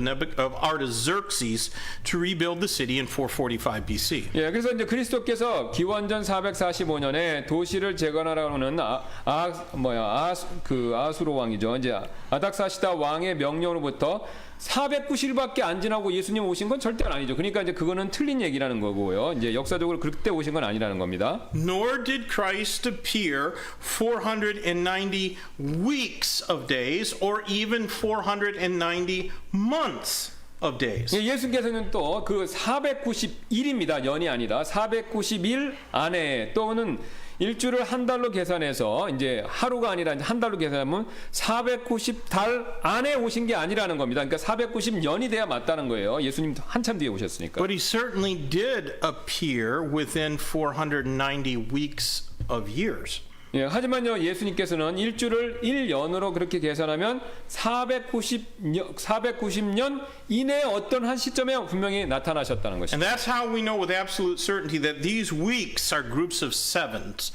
Artaxerxes to rebuild the city in 445 BC. 예, 그래서 이제 그리스도께서 기원전 445년에 도시를 재건하라고는 아수로 아하스로 왕이죠. 이제 아닥사시다 왕의 명령으로부터 490일밖에 안 지나고 예수님 오신 건 절대 아니죠. 그러니까 이제 그거는 틀린 얘기라는 거고요. 이제 역사적으로 그때 오신 건 아니라는 겁니다. Nor did Christ appear 490 weeks of days or even 490 months of days. 예수께서는 또 그 490일입니다. 년이 아니라 490일 안에 또는 일주를 한 달로 계산해서 이제 하루가 아니라 한 달로 계산하면 490달 안에 오신 게 아니라는 겁니다. 그러니까 490년이 돼야 맞다는 거예요. 예수님 한참 뒤에 오셨으니까. But he certainly did appear within 490 weeks of years. 예, 하지만요 예수님께서는 일주를 1년으로 그렇게 계산하면 490년 이내에 어떤 한 시점에 분명히 나타나셨다는 And 것입니다. that's how we know with absolute certainty that these weeks are groups of sevens,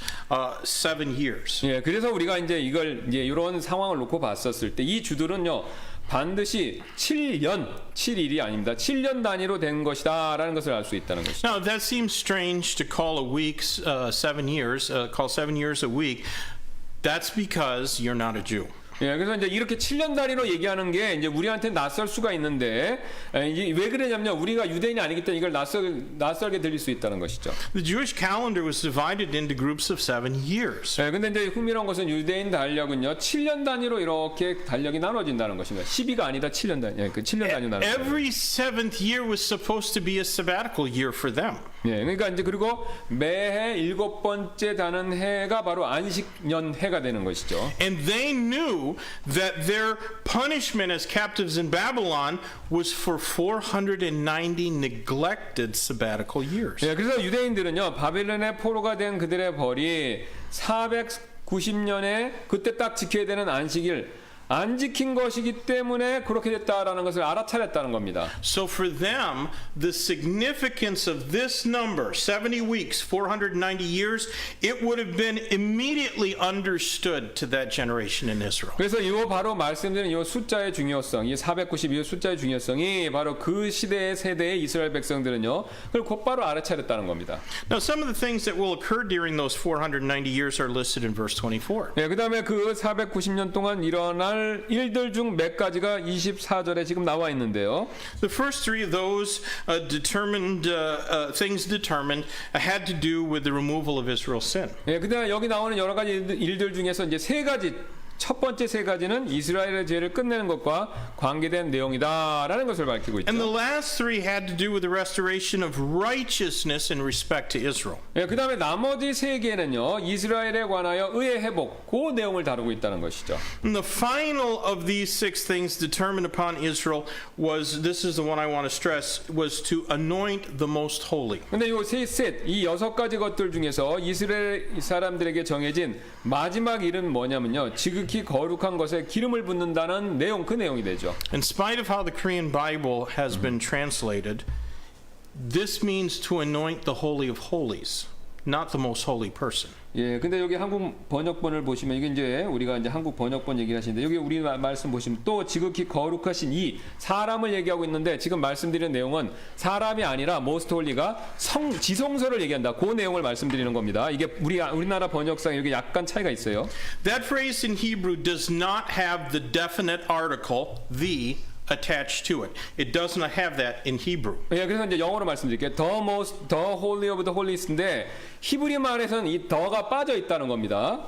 7 years. 예, 그래서 우리가 이제 이걸 이제 이런 상황을 놓고 봤었을 때 이 주들은요 반드시 7일이 아닙니다. 7년 단위로 된 것이다라는 것을 알 수 있다는 것이죠. Now, that seems strange to call a week 7 years, call 7 years a week. That's because you're not a Jew. 예, 그래서 이제 이렇게 7년 단위로 얘기하는 게 이제 우리한테 낯설 수가 있는데 이게 왜 그러냐면요 우리가 유대인이 아니기 때문에 이걸 낯설게 들릴 수 있다는 것이죠. The Jewish calendar was divided into groups of 7 years. 예, 근데 이제 흥미로운 것은 유대인 달력은요 7년 단위로 이렇게 달력이 나눠진다는 것입니다. 12가 아니다 7년 단위, 예, 그 7년 단위 나눠. Every seventh year was supposed to be a sabbatical year for them. 예, 그러니까 이제 그리고 매해 7번째 다는 해가 바로 안식년 해가 되는 것이죠. And they knew that their punishment as captives in Babylon was for 490 neglected sabbatical years. 예, 그래서 유대인들은요 바벨론의 포로가 된 그들의 벌이 490년에 그때 딱 지켜야 되는 안식일 안 지킨 것이기 때문에 그렇게 됐다라는 것을 알아차렸다는 겁니다. So for them, the significance of this number, 70 weeks, 490 years, it would have been immediately understood to that generation in Israel. 그래서 이 바로 말씀드린 이 숫자의 중요성, 이 492의 숫자의 중요성이 바로 그 시대의 세대의 이스라엘 백성들은요, 그걸 곧바로 알아차렸다는 겁니다. Now, some of the things that will occur during those 490 years are listed in verse 24. 네, 그다음에 그 490년 동안 일어날 일들 중 몇 가지가 24절에 지금 나와 있는데요. The first three of those things determined had to do with the removal of Israel's sin. 예, 그다음에 여기 나오는 여러 가지 일들 중에서 이제 세 가지 첫 번째 세 가지는 이스라엘의 죄를 끝내는 것과 관계된 내용이다라는 것을 밝히고 있죠. And the last three had to do with the restoration of righteousness in respect to Israel. 예, 그다음에 나머지 세 개는요 이스라엘에 관하여 의의 회복 그 내용을 다루고 있다는 것이죠. And the final of these 6 things determined upon Israel was, this is the one I want to stress, was to anoint the most holy. 근데 이 6가지 것들 중에서 이스라엘 사람들에게 정해진 마지막 일은 뭐냐면요 지극히 거룩한 것에 기름을 붓는다는 내용 그 내용이 되죠. In spite of how the Korean Bible has been translated, this means to anoint the holy of holies, not the most holy person. 예, 근데 여기 한국 번역본을 보시면 이게 이제 우리가 이제 한국 번역본 얘기를 하시는데 여기 우리 말씀 보시면 또 지극히 거룩하신 이 사람을 얘기하고 있는데 지금 말씀드리는 내용은 사람이 아니라 most holy가 지성소를 얘기한다. 그 내용을 말씀드리는 겁니다. 이게 우리나라 번역상 이렇게 약간 차이가 있어요. That phrase in Hebrew does not have the definite article, the, attached to it. It does not have that in Hebrew. 예, 그래서 이제 영어로 말씀드릴게요. The holy of the holiest인데 히브리 말에서는 이 더가 빠져 있다는 겁니다.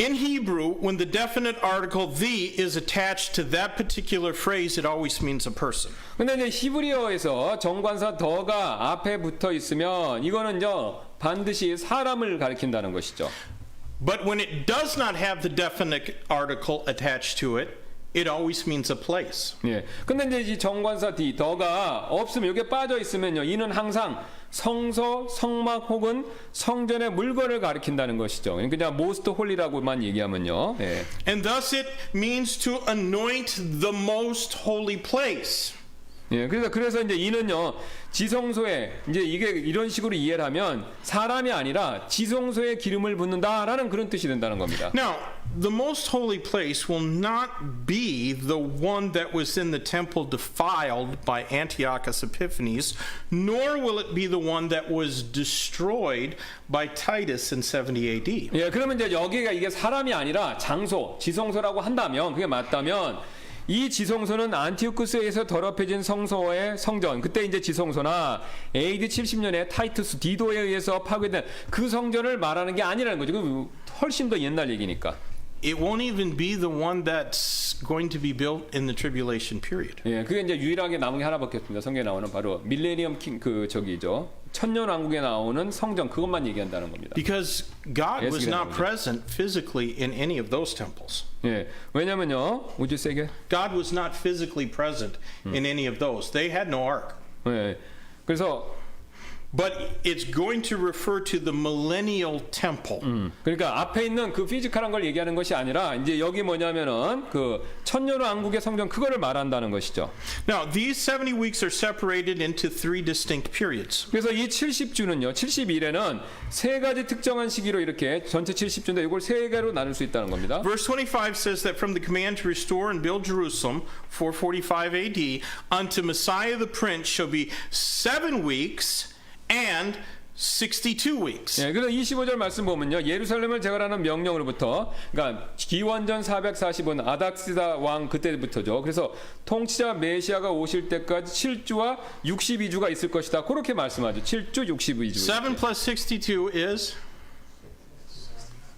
In Hebrew, when the definite article the is attached to that particular phrase, it always means a person. 근데 이제 히브리어에서 정관사 더가 앞에 붙어 있으면 이거는요 반드시 사람을 가리킨다는 것이죠. But when it does not have the definite article attached to it, it always means a place. 예. 근데 이제 이 정관사 D 더가 없으면 여기에 빠져 있으면요. 이는 항상 성소, 성막 혹은 성전의 물건을 가리킨다는 것이죠. 그냥 most holy라고만 얘기하면요. 예. And thus it means to anoint the most holy place. 예, 그래서 이제 이는요 지성소에 이제 이게 이런 식으로 이해를 하면 사람이 아니라 지성소에 기름을 붓는다라는 그런 뜻이 된다는 겁니다. Now, the most holy place will not be the one that was in the temple defiled by Antiochus Epiphanes, nor will it be the one that was destroyed by Titus in 70 AD. 예, 그러면 이제 여기가 이게 사람이 아니라 장소, 지성소라고 한다면 그게 맞다면 이 지성소는 안티오쿠스에서 더럽혀진 성소의 성전, 그때 이제 지성소나 AD 70년에 타이투스 디도에 의해서 파괴된 그 성전을 말하는 게 아니라는 거죠. 그 훨씬 더 옛날 얘기니까. It won't even be the one that's going to be built in the tribulation period. 예, 그게 이제 유일하게 남은 게 하나밖에 없습니다. 성경에 나오는 바로 밀레니엄 킹 그 저기죠. 천년 왕국에 나오는 성전 그것만 얘기한다는 겁니다. Because God was 예수가 not 나오죠. present physically in any of those temples. 예, 왜냐면요, 우주 세계. God was not physically present in any of those. They had no ark. 예, 그래서 But it's going to refer to the millennial temple. 그러니까 앞에 있는 그 피지컬한 걸 얘기하는 것이 아니라 이제 여기 뭐냐면은 그 천년 왕국의 성전 그거를 말한다는 것이죠. Now, these 70 weeks are separated into 3 distinct periods. 그래서 이 70주는요, 70일에는 세 가지 특정한 시기로 이렇게 전체 70주인데 이걸 세 개로 나눌 수 있다는 겁니다. Verse 25 says that from the command to restore and build Jerusalem, 445 AD, unto Messiah the Prince shall be 7 weeks and 62 weeks. 예, 그래서 25절 말씀 보면요, 예루살렘을 제거하는 명령으로부터, 그러니까 기원전 440은 아닥시다 왕 그때부터죠. 그래서 통치자 메시아가 오실 때까지 7주와 62주가 있을 것이다. 그렇게 말씀하죠. 7주, 62주. 7 plus 62 is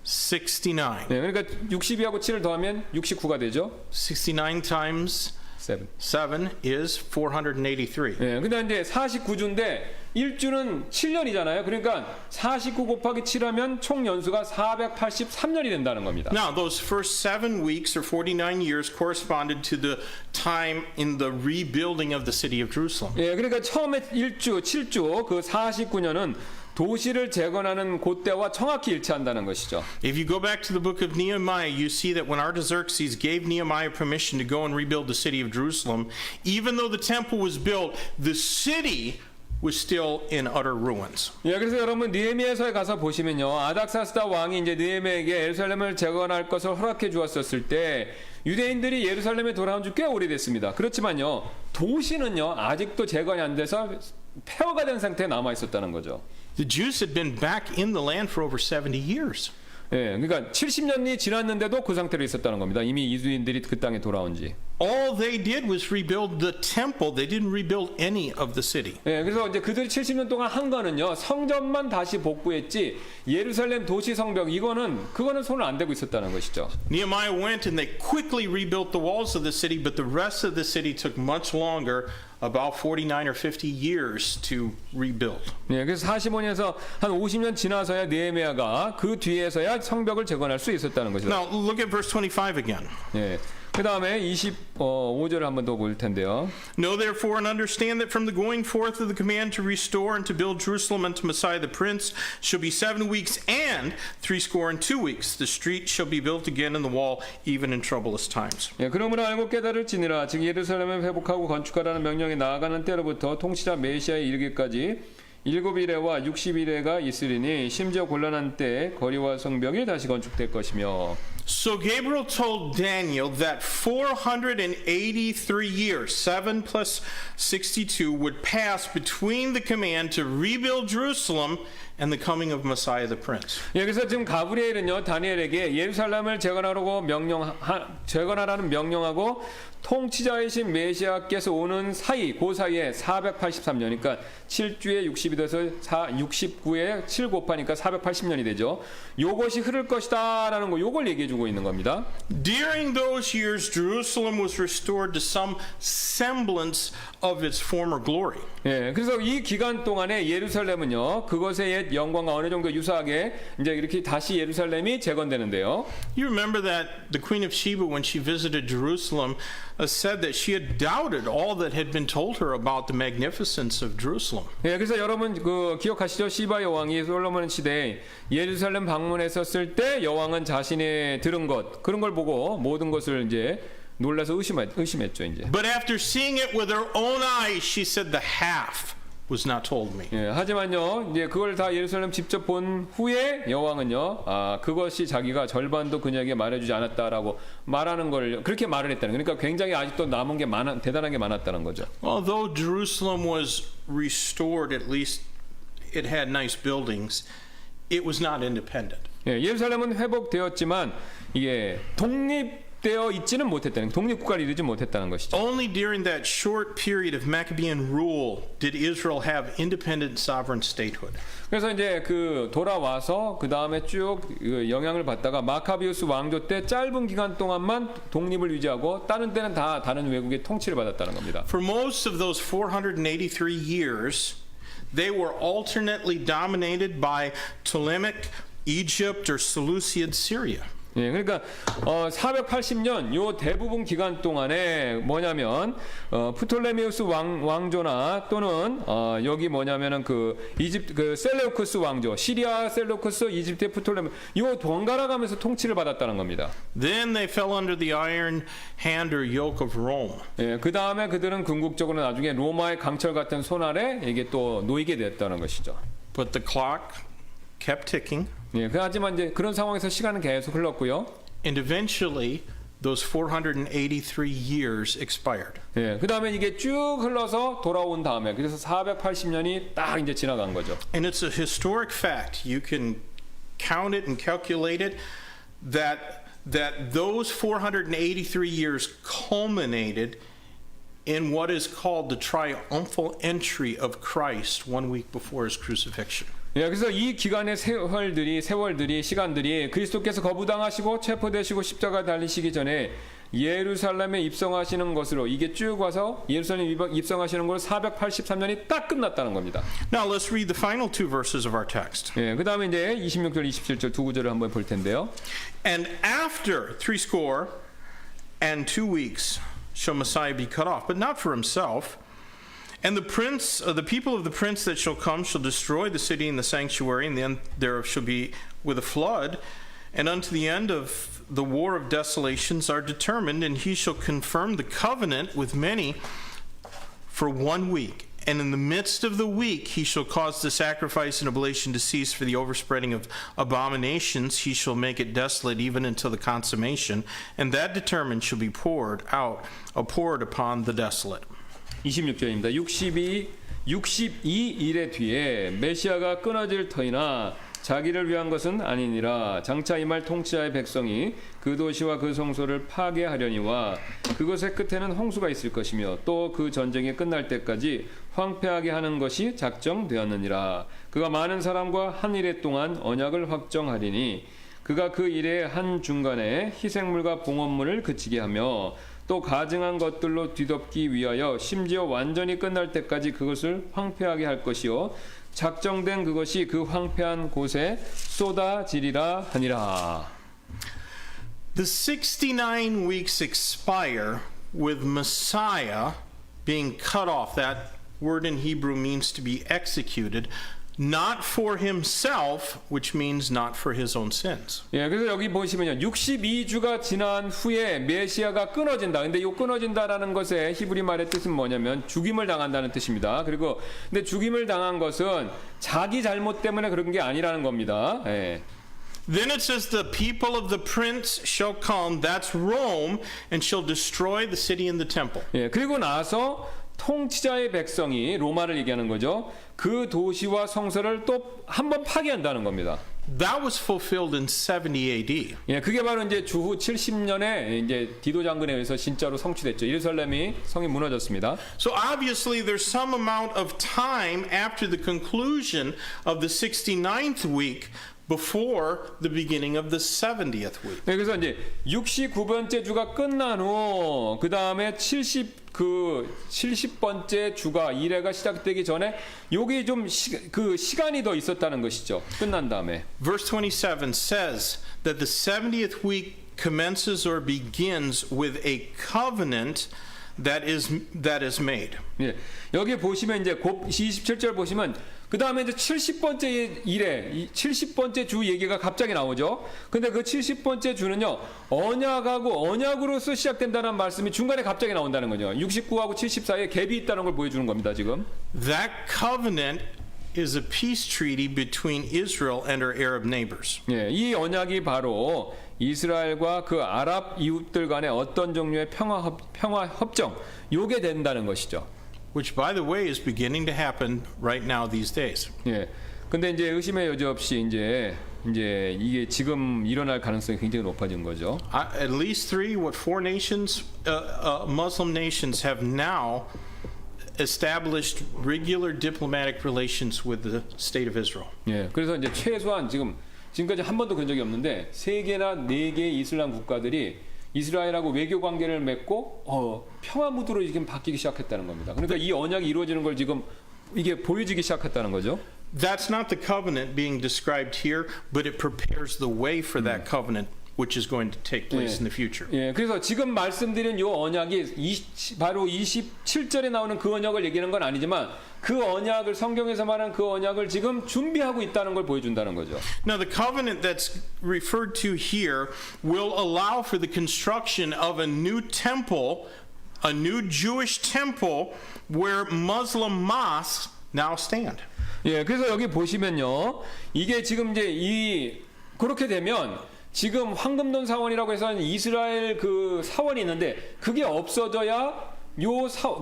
69. 네, 그러니까 62하고 7을 더하면 69가 되죠. 69 times 7. 7 is 483. 예, 근데 이제 49주인데 1주는 7년이잖아요. 그러니까 49 곱하기 7하면 총 연수가 483년이 된다는 겁니다. Now, those first 7 weeks or 49 years corresponded to the time in the rebuilding of the city of Jerusalem. 예, 그러니까 처음에 1주, 7주 그 49년은 도시를 재건하는 그때와 정확히 일치한다는 것이죠. If you go back to the book of Nehemiah, you see that when Artaxerxes gave Nehemiah permission to go and rebuild the city of Jerusalem, even though the temple was built, the city was still in utter ruins. 예, 그래서 여러분 느헤미야서에 가서 보시면요, 아닥사스다 왕이 이제 느헤미야에게 예루살렘을 재건할 것을 허락해 주었었을 때 유대인들이 예루살렘에 돌아온 지 꽤 오래됐습니다. 그렇지만요, 도시는요 아직도 재건이 안 돼서 폐허가 된 상태에 남아 있었다는 거죠. The Jews had been back in the land for over 70 years. 예, 그러니까 70년이 지났는데도 그 상태로 있었다는 겁니다. 이미 유대인들이 그 땅에 돌아온 지. All they did was rebuild the temple. They didn't rebuild any of the city. 예, 그래서 이제 그들이 70년 동안 한 거는요, 성전만 다시 복구했지 예루살렘 도시 성벽 그거는 손을 안 대고 있었다는 것이죠. Nehemiah went and they quickly rebuilt the walls of the city, but the rest of the city took much longer, about 49 or 50 years to rebuild. 예, 그래서 45년에서 한 50년 지나서야 느헤미야가 그 뒤에서야 성벽을 재건할 수 있었다는 것이죠. Now look at verse 25 again. 예. 그 다음에 25절을 한번 더 볼 텐데요. Know therefore and understand that from the going forth of the command to restore and to build Jerusalem unto Messiah the Prince shall be 7 weeks and 62 weeks. The street shall be built again and the wall even in troublous times. 예, 그러므로 알고 깨달을지니라 즉 예루살렘을 회복하고 건축하라는 명령이 나아가는 때로부터 통치자 메시아에 이르기까지 7일에와 60일에가 있으리니 심지어 곤란한 때에 거리와 성벽이 다시 건축될 것이며. So Gabriel told Daniel that 483 years, 7 plus 62, would pass between the command to rebuild Jerusalem and the coming of Messiah the Prince. 예, 그래서 지금 가브리엘은요 다니엘에게 예루살렘을 재건하라는 명령하고 통치자이신 메시아께서 오는 사이, 그 사이에 483년, 그러니까 7주에 60이 돼서 69에 7 곱하니까 480년이 되죠. 요것이 흐를 것이다라는 거, 요걸 얘기해주고 있는 겁니다. During those years, Jerusalem was restored to some semblance of its former glory. 예, 그래서 이 기간 동안에 예루살렘은요, 그것의 옛 영광과 어느 정도 유사하게 이제 이렇게 다시 예루살렘이 재건되는데요. You remember that the Queen of Sheba, when she visited Jerusalem, said that she had doubted all that had been told her about the magnificence of Jerusalem. 예, 그래서 여러분 그 기억하시죠? 시바 여왕이 솔로몬 시대에 예루살렘 방문했었을 때 여왕은 자신이 들은 것 그런 걸 보고 모든 것을 이제 놀라서 의심했죠, 이제. But after seeing it with her own eyes, she said the half was not told me. 예, 하지만요, 이제 그걸 다 예루살렘 직접 본 후에 여왕은요, 그것이 자기가 절반도 그녀에게 말해주지 않았다라고 말하는 걸 그렇게 말을 했다는. 그러니까 굉장히 아직도 남은 게 대단한 게 많았다는 거죠. Although Jerusalem was restored, at least it had nice buildings, it was not independent. 예, 예루살렘은 회복되었지만 이게 독립되어 있지는 못했다는, 독립국가를 이루지 못했다는 것이죠. Only during that short period of Maccabean rule did Israel have independent sovereign statehood. 그래서 이제 그 돌아와서 그 다음에 쭉 영향을 받다가 마카비우스 왕조 때 짧은 기간 동안만 독립을 유지하고 다른 때는 다 다른 외국의 통치를 받았다는 겁니다. For most of those 483 years, they were alternately dominated by Ptolemaic Egypt or Seleucid Syria. 예, 그러니까 480년 요 대부분 기간 동안에 뭐냐면 프톨레미우스 왕조나 또는 여기 뭐냐면은 그 이집트 그 셀레우쿠스 왕조, 시리아 셀레우쿠스, 이집트의 프톨레미 요 번갈아 가면서 통치를 받았다는 겁니다. Then they fell under the iron hand or yoke of Rome. 예, 그 다음에 그들은 궁극적으로 나중에 로마의 강철 같은 손 아래 이게 또 놓이게 됐다는 것이죠. But the clock kept ticking. 예, 하지만 이제 그런 상황에서 시간은 계속 흘렀고요. And eventually, those 483 years expired. 예, 그 다음에 이게 쭉 흘러서 돌아온 다음에 그래서 480년이 딱 이제 지나간 거죠. And it's a historic fact. You can count it and calculate it that those 483 years culminated in what is called the triumphal entry of Christ 1 week before his crucifixion. 예, 그래서 이 기간의 세월들이 시간들이 그리스도께서 거부당하시고 체포되시고 십자가 달리시기 전에 예루살렘에 입성하시는 것으로 이게 쭉 와서 예루살렘 입성하시는 걸로 483년이 딱 끝났다는 겁니다. Now let's read the final two verses of our text. 예, 그 다음에 이제 26절, 27절 두 구절을 한번 볼 텐데요. And after 80 and 2 weeks shall Messiah be cut off, but not for himself. And the people of the prince that shall come shall destroy the city and the sanctuary, and the end thereof shall be with a flood. And unto the end of the war of desolations are determined, and he shall confirm the covenant with many for 1 week. And in the midst of the week he shall cause the sacrifice and oblation to cease for the overspreading of abominations. He shall make it desolate even until the consummation, and that determined shall be poured upon the desolate. 26절입니다. 62일의 뒤에 메시아가 끊어질 터이나 자기를 위한 것은 아니니라. 장차 임할 통치자의 백성이 그 도시와 그 성소를 파괴하려니와 그것의 끝에는 홍수가 있을 것이며 또 그 전쟁이 끝날 때까지 황폐하게 하는 것이 작정되었느니라. 그가 많은 사람과 한 일해 동안 언약을 확정하리니 그가 그 일의 한 중간에 희생물과 봉헌물을 그치게 하며 또 가증한 것들로 뒤덮기 위하여 심지어 완전히 끝날 때까지 그것을 황폐하게 할 것이요 작정된 그것이 그 황폐한 곳에 쏟아지리라 하니라. The 69 weeks expire with Messiah being cut off. That word in Hebrew means to be executed, not for himself, which means not for his own sins. 예, 그래서 여기 보시면요. 62주가 지난 후에 메시아가 끊어진다. 근데 이 끊어진다라는 것의 히브리 말의 뜻은 뭐냐면 죽임을 당한다는 뜻입니다. 그리고 근데 죽임을 당한 것은 자기 잘못 때문에 그런 게 아니라는 겁니다. 예. Then it says the people of the prince shall come, that's Rome, and shall destroy the city and the temple. 예, 그리고 나서 통치자의 백성이 로마를 얘기하는 거죠. 그 도시와 성서를 또 한 번 파괴한다는 겁니다. That was fulfilled in 70 AD. 예, 그게 바로 이제 주후 70년에 이제 디도 장군에 의해서 진짜로 성취됐죠. 예루살렘이 성이 무너졌습니다. So obviously there's some amount of time after the conclusion of the 69th week before the beginning of the 70th week. 네, 그래서 이제 69번째 주가 끝난 후 그 다음에 70번째 주가 일회가 시작되기 전에 여기 좀 시간이 더 있었다는 것이죠. 끝난 다음에. Verse 27 says that the 70th week commences or begins with a covenant that is made. 예, 여기 보시면 이제 27절 보시면 그 다음에 이제 70번째 일에, 이 70번째 주 얘기가 갑자기 나오죠. 근데 그 70번째 주는요, 언약하고 언약으로서 시작된다는 말씀이 중간에 갑자기 나온다는 거죠. 69하고 70 사이에 갭이 있다는 걸 보여주는 겁니다, 지금. That covenant is a peace treaty between Israel and her Arab neighbors. 예, 이 언약이 바로 이스라엘과 그 아랍 이웃들 간의 어떤 종류의 평화 협정, 요게 된다는 것이죠. Which, by the way, is beginning to happen right now these days. 예. 근데 이제 의심의 여지 없이 이제 이게 지금 일어날 가능성이 굉장히 높아진 거죠. At least four nations, Muslim nations, have now established regular diplomatic relations with the state of Israel. 예. 그래서 이제 최소한 지금까지 한 번도 그런 적이 없는데 3개나 4개의 이슬람 국가들이 이스라엘하고 외교 관계를 맺고 평화 무드로 지금 바뀌기 시작했다는 겁니다. 그러니까 이 언약이 이루어지는 걸 지금 이게 보여지기 시작했다는 거죠. That's not the covenant being described here, but it prepares the way for that covenant which is going to take place in the future. 예, 그래서 지금 말씀드린 이 언약이 바로 27절에 나오는 그 언약을 얘기하는 건 아니지만 그 언약을 성경에서 말하는 그 언약을 지금 준비하고 있다는 걸 보여준다는 거죠. Now, the covenant that's referred to here will allow for the construction of a new temple, a new Jewish temple where Muslim mosques now stand. 예, 그래서 여기 보시면요, 이게 지금 이제 그렇게 되면 지금 황금돈 사원이라고 해서 이스라엘 그 사원이 있는데 그게 없어져야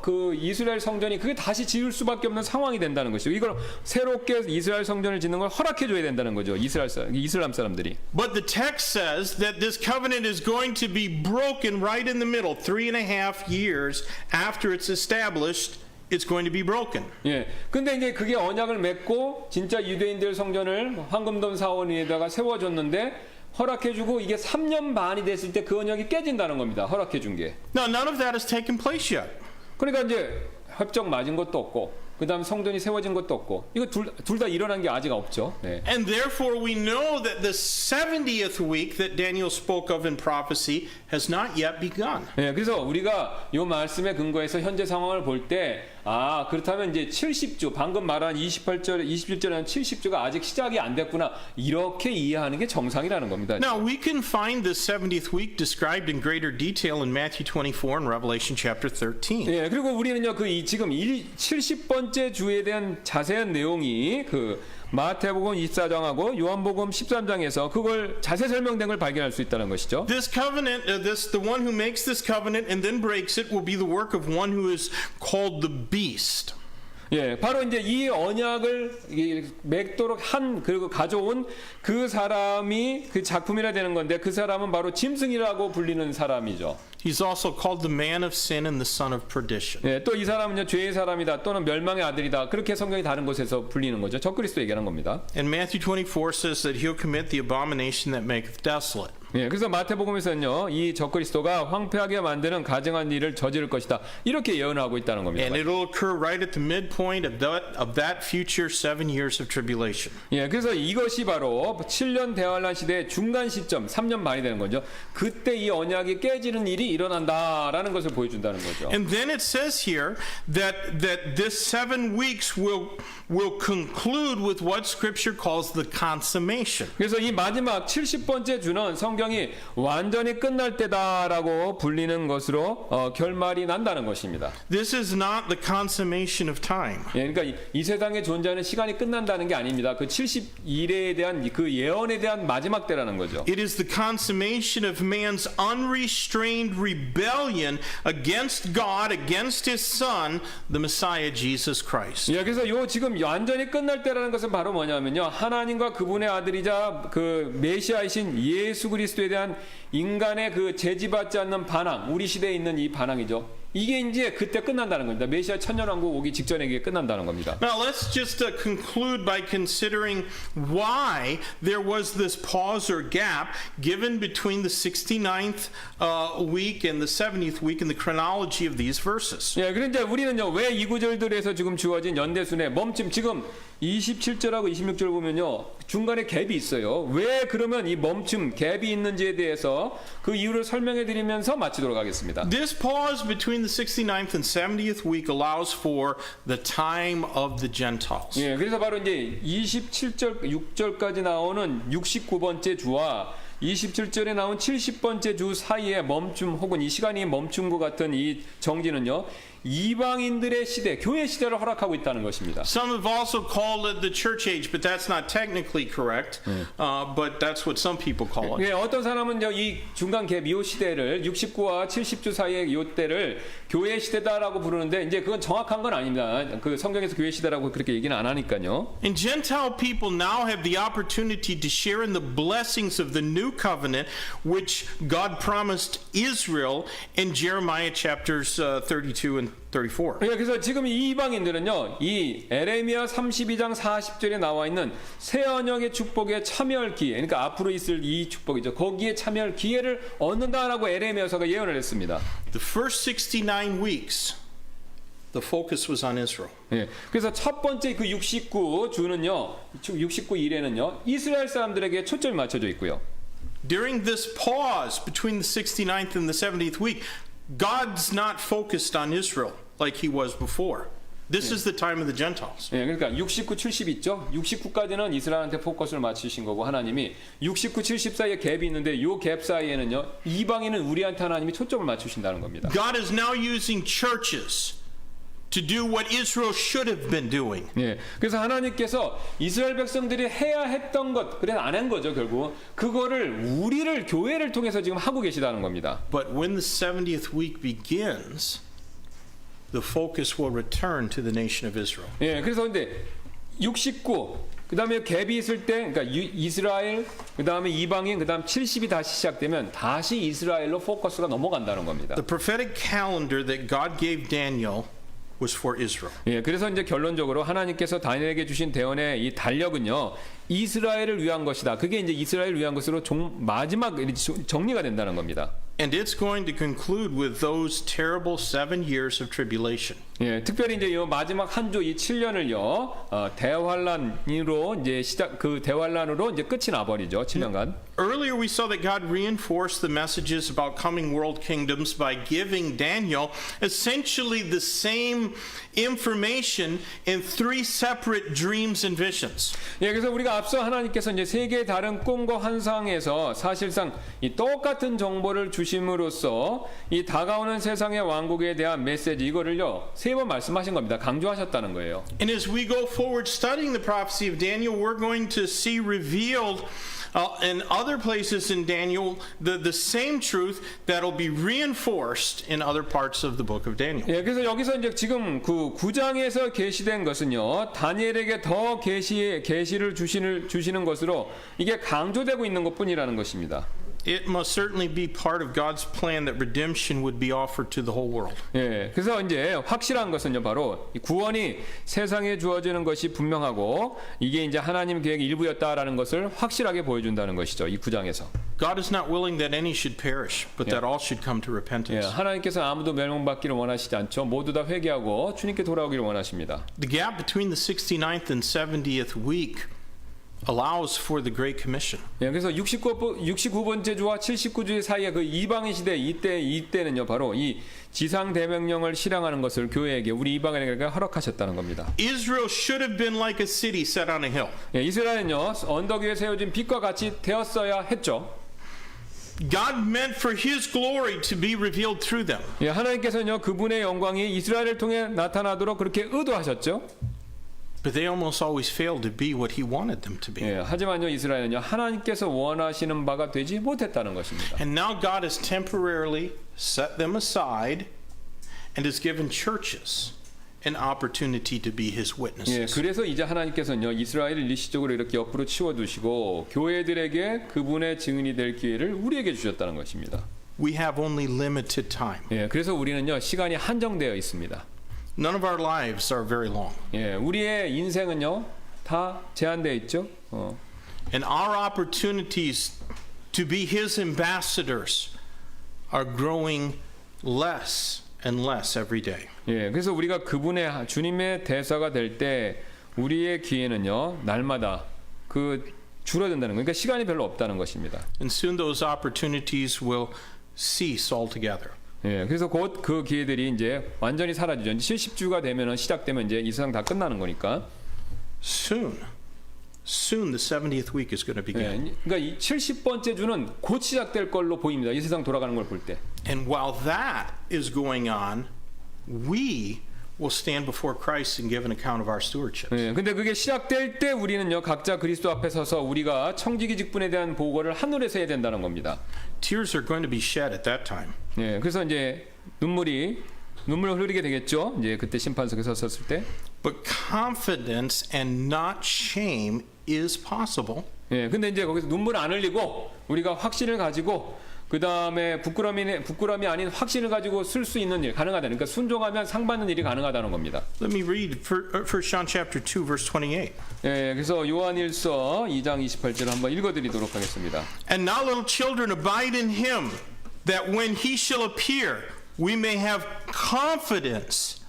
그 이스라엘 성전이 그게 다시 지을 수밖에 없는 상황이 된다는 것이죠. 이걸 새롭게 이스라엘 성전을 짓는 걸 허락해 줘야 된다는 거죠. 이슬람 사람들이. But the text says that this covenant is going to be broken right in the middle, 3.5 years after it's established. It's going to be broken. 예. 근데 이제 그게 언약을 맺고 진짜 유대인들 성전을 황금돈 사원에다가 세워줬는데 허락해주고 이게 3년 반이 됐을 때 그 언약이 깨진다는 겁니다. 허락해준 게. Now, none of that has taken place yet. 그러니까 이제 협정 맞은 것도 없고, 그 다음 성전이 세워진 것도 없고, 이거 둘 다 일어난 게 아직 없죠. 네. And therefore, we know that the 70th week that Daniel spoke of in prophecy has not yet begun. 네, 그래서 우리가 이 말씀에 근거해서 현재 상황을 볼 때, 그렇다면 이제 70주, 방금 말한 27절에 70주가 아직 시작이 안 됐구나. 이렇게 이해하는 게 정상이라는 겁니다. Now, we can find the 70th week described in greater detail in Matthew 24 and Revelation chapter 13. 예, 그리고 우리는요, 지금 70번째 주에 대한 자세한 내용이 마태복음 24장하고 요한복음 13장에서 그걸 자세 설명된 걸 발견할 수 있다는 것이죠. This covenant, the one who makes this covenant and then breaks it will be the work of one who is called the beast. 예, 바로 이제 이 언약을 맺도록 그리고 가져온 그 사람이 그 작품이라 되는 건데 그 사람은 바로 짐승이라고 불리는 사람이죠. He's also called the man of sin and the son of perdition. 예, 또 이 사람은요 죄의 사람이다 또는 멸망의 아들이다 그렇게 성경이 다른 곳에서 불리는 거죠. 적그리스도 얘기하는 겁니다. And Matthew 24 says that he'll commit the abomination that maketh desolate. 예, 그래서 마태복음에서는요 이 적그리스도가 황폐하게 만드는 가증한 일을 저지를 것이다 이렇게 예언하고 있다는 겁니다. And it'll occur right at the midpoint of that future 7 years of tribulation. 예, 그래서 이것이 바로 7년 대환란 시대의 중간 시점 3년 반이 되는 거죠. 그때 이 언약이 깨지는 일이 일어난다라는 것을 보여준다는 거죠. And then it says here that this 7 weeks will conclude with what Scripture calls the consummation. 그래서 이 마지막 70번째 주는 성경이 완전히 끝날 때다라고 불리는 것으로 결말이 난다는 것입니다. This is not the consummation of time. 예, 그러니까 이 세상에 존재하는 시간이 끝난다는 게 아닙니다. 그 71회에 대한 그 예언에 대한 마지막 때라는 거죠. It is the consummation of man's unrestrained rebellion against God, against His Son, the Messiah Jesus Christ. 예, 그래서 지금 완전히 끝날 때라는 것은 바로 뭐냐면요. 하나님과 그분의 아들이자 그 메시아이신 예수 그리스도에 대한 인간의 그 제지받지 않는 반항, 우리 시대에 있는 이 반항이죠. 이게 이제 그때 끝난다는 겁니다. 메시아 천년왕국 오기 직전에 이게 끝난다는 겁니다. Now let's just conclude by considering why there was this pause or gap given between the 69th week and the 70th week in the chronology of these verses. 예, 그런데 우리는요 왜 이 구절들에서 지금 주어진 연대순의 멈춤 지금 27절하고 26절 보면요. 중간에 갭이 있어요. 왜 그러면 이 멈춤, 갭이 있는지에 대해서 그 이유를 설명해 드리면서 마치도록 하겠습니다. This pause between the 69th and 70th week allows for the time of the Gentiles. 예, 그래서 바로 이제 27절, 6절까지 나오는 69번째 주와 27절에 나온 70번째 주 사이에 멈춤 혹은 이 시간이 멈춘 것 같은 이 정지는요. 이방인들의 시대, 교회 시대를 허락하고 있다는 것입니다. Some have also called it the church age, but that's not technically correct. But that's what some people call it. 예, 어떤 사람은 이 중간 갭 이 시대를 69와 70주 사이의 이 때를 교회 시대다라고 부르는데 이제 그건 정확한 건 아닙니다. 그 성경에서 교회 시대라고 그렇게 얘기는 안 하니까요. And Gentile people now have the opportunity to share in the blessings of the new covenant, which God promised Israel in Jeremiah chapters 32 and 34. 예, 그래서 지금 이 이방인들은요, 이 에레미야 32장 40절에 나와 있는 새 언약의 축복에 참여할 기회, 그러니까 앞으로 있을 이 축복이죠. 거기에 참여할 기회를 얻는다라고 에레미야서가 예언을 했습니다. The first 69 weeks, the focus was on Israel. 예, 그래서 첫 번째 그 69주는요, 69일에는요, 이스라엘 사람들에게 초점이 맞춰져 있고요. During this pause between the 69th and the 70th week, God's not focused on Israel like he was before. This is the time of the Gentiles. 예, 그러니까 69, 70 있죠. 69까지는 이스라엘한테 포커스를 맞추신 거고 하나님이 69, 70 사이에 갭이 있는데 이 갭 사이에는요. 이방인은 우리한테 하나님이 초점을 맞추신다는 겁니다. God is now using churches to do what Israel should have been doing. 예, 그래서 하나님께서 이스라엘 백성들이 해야 했던 것, 그래서 안 한 거죠 결국. 그거를 우리를 교회를 통해서 지금 하고 계시다는 겁니다. But when the 70th week begins, the focus will return to the nation of Israel. 예, 그래서 근데 69, 그 다음에 갭이 있을 때, 그러니까 이스라엘, 그 다음에 이방인, 그 다음 70이 다시 시작되면 다시 이스라엘로 포커스가 넘어간다는 겁니다. The prophetic calendar that God gave Daniel was for Israel. 예, 그래서 이제 결론적으로 하나님께서 다니엘에게 주신 대언의 이 달력은요, 이스라엘을 위한 것이다. 그게 이제 이스라엘을 위한 것으로 마지막 정리가 된다는 겁니다. And it's going to conclude with those terrible 7 years of tribulation. 예, 특별히 이제 이 마지막 한 주 이 7년을요, 대환란으로 이제 그 대환란으로 이제 끝이 나버리죠. 7년간. Earlier we saw that God reinforced the messages about coming world kingdoms by giving Daniel essentially the same information in 3 separate dreams and visions. 예, 그래서 우리가 앞서 하나님께서 이제 세 개의 다른 꿈과 환상에서 사실상 이 똑같은 정보를 주심으로써 이 다가오는 세상의 왕국에 대한 메시지 이거를요 3번 말씀하신 겁니다. 강조하셨다는 거예요. And as we go forward studying the prophecy of Daniel, we're going to see revealed in other places in Daniel the same truth that'll be reinforced in other parts of the book of Daniel. 예, 그래서 여기서 이제 지금 그 9장에서 계시된 것은요 다니엘에게 더 계시를 주시는 것으로 이게 강조되고 있는 것뿐이라는 것입니다. It must certainly be part of God's plan that redemption would be offered to the whole world. 예, 그래서 이제 확실한 것은요 바로 구원이 세상에 주어지는 것이 분명하고 이게 이제 하나님 계획의 일부였다라는 것을 확실하게 보여준다는 것이죠. 이 9장에서. God is not willing that any should perish, but that all should come to 예, repentance. 하나님께서 아무도 멸망받기를 원하시지 않죠. 모두 다 회개하고 주님께 돌아오기를 원하십니다. The gap between the 69th and 70th week allows for the Great Commission. 예, 그래서 69번째 주와 79주 사이에 그 이방인 시대 이때는요 바로 이 지상 대명령을 실행하는 것을 교회에게 우리 이방인에게 허락하셨다는 겁니다. Israel should have been like a city set on a hill. 예, 이스라엘은요 언덕 위에 세워진 빛과 같이 되었어야 했죠. God meant for His glory to be revealed through them. 예, 하나님께서는요 그분의 영광이 이스라엘을 통해 나타나도록 그렇게 의도하셨죠. But they almost always failed to be what He wanted them to be. 예, 하지만요 이스라엘은요 하나님께서 원하시는 바가 되지 못했다는 것입니다. And now God has temporarily set them aside and has given churches an opportunity to be His 예, witnesses. 그래서 이제 하나님께서는요 이스라엘을 일시적으로 이렇게 옆으로 치워두시고 교회들에게 그분의 증인이 될 기회를 우리에게 주셨다는 것입니다. We have only limited time. 예, 그래서 우리는요 시간이 한정되어 있습니다. None of our lives are very long. 예, 우리의 인생은요 다 제한되어 있죠. And our opportunities to be His ambassadors are growing less and less every day. 예, 그래서 우리가 그분의 주님의 대사가 될 때 우리의 기회는요 날마다 그 줄어든다는 거예요. 그러니까 시간이 별로 없다는 것입니다. And soon those opportunities will cease altogether. 예, 그래서 곧 그 기회들이 이제 완전히 사라지죠. 이제 70주가 되면은 시작되면 이제 이 세상 다 끝나는 거니까. Soon the 70th week is going to begin. 예, 그러니까 이 70번째 주는 곧 시작될 걸로 보입니다. 이 세상 돌아가는 걸 볼 때. And while that is going on, we will stand before Christ and give an account of our stewardship. 예, 근데 그게 시작될 때 우리는요 각자 그리스도 앞에 서서 우리가 청지기 직분에 대한 보고를 하늘에서 해야 된다는 겁니다. Tears are going to be shed at that time. 예, 그래서 이제 눈물을 흐르게 되겠죠. 이제 그때 심판석에 섰을 때. But confidence and not shame is possible. 예, 근데 이제 거기서 눈물 안 흘리고 우리가 확신을 가지고 그 다음에 부끄럼이 아닌 확신을 가지고 쓸 수 있는 일 가능하다는. 그러니까 순종하면 상 받는 일이 가능하다는 겁니다. Let me read 1 John chapter 2 verse 28. 예, 그래서 요한일서 2장 28절을 한번 읽어드리도록 하겠습니다. And now little children abide in him, that when he shall appear, we may have confidence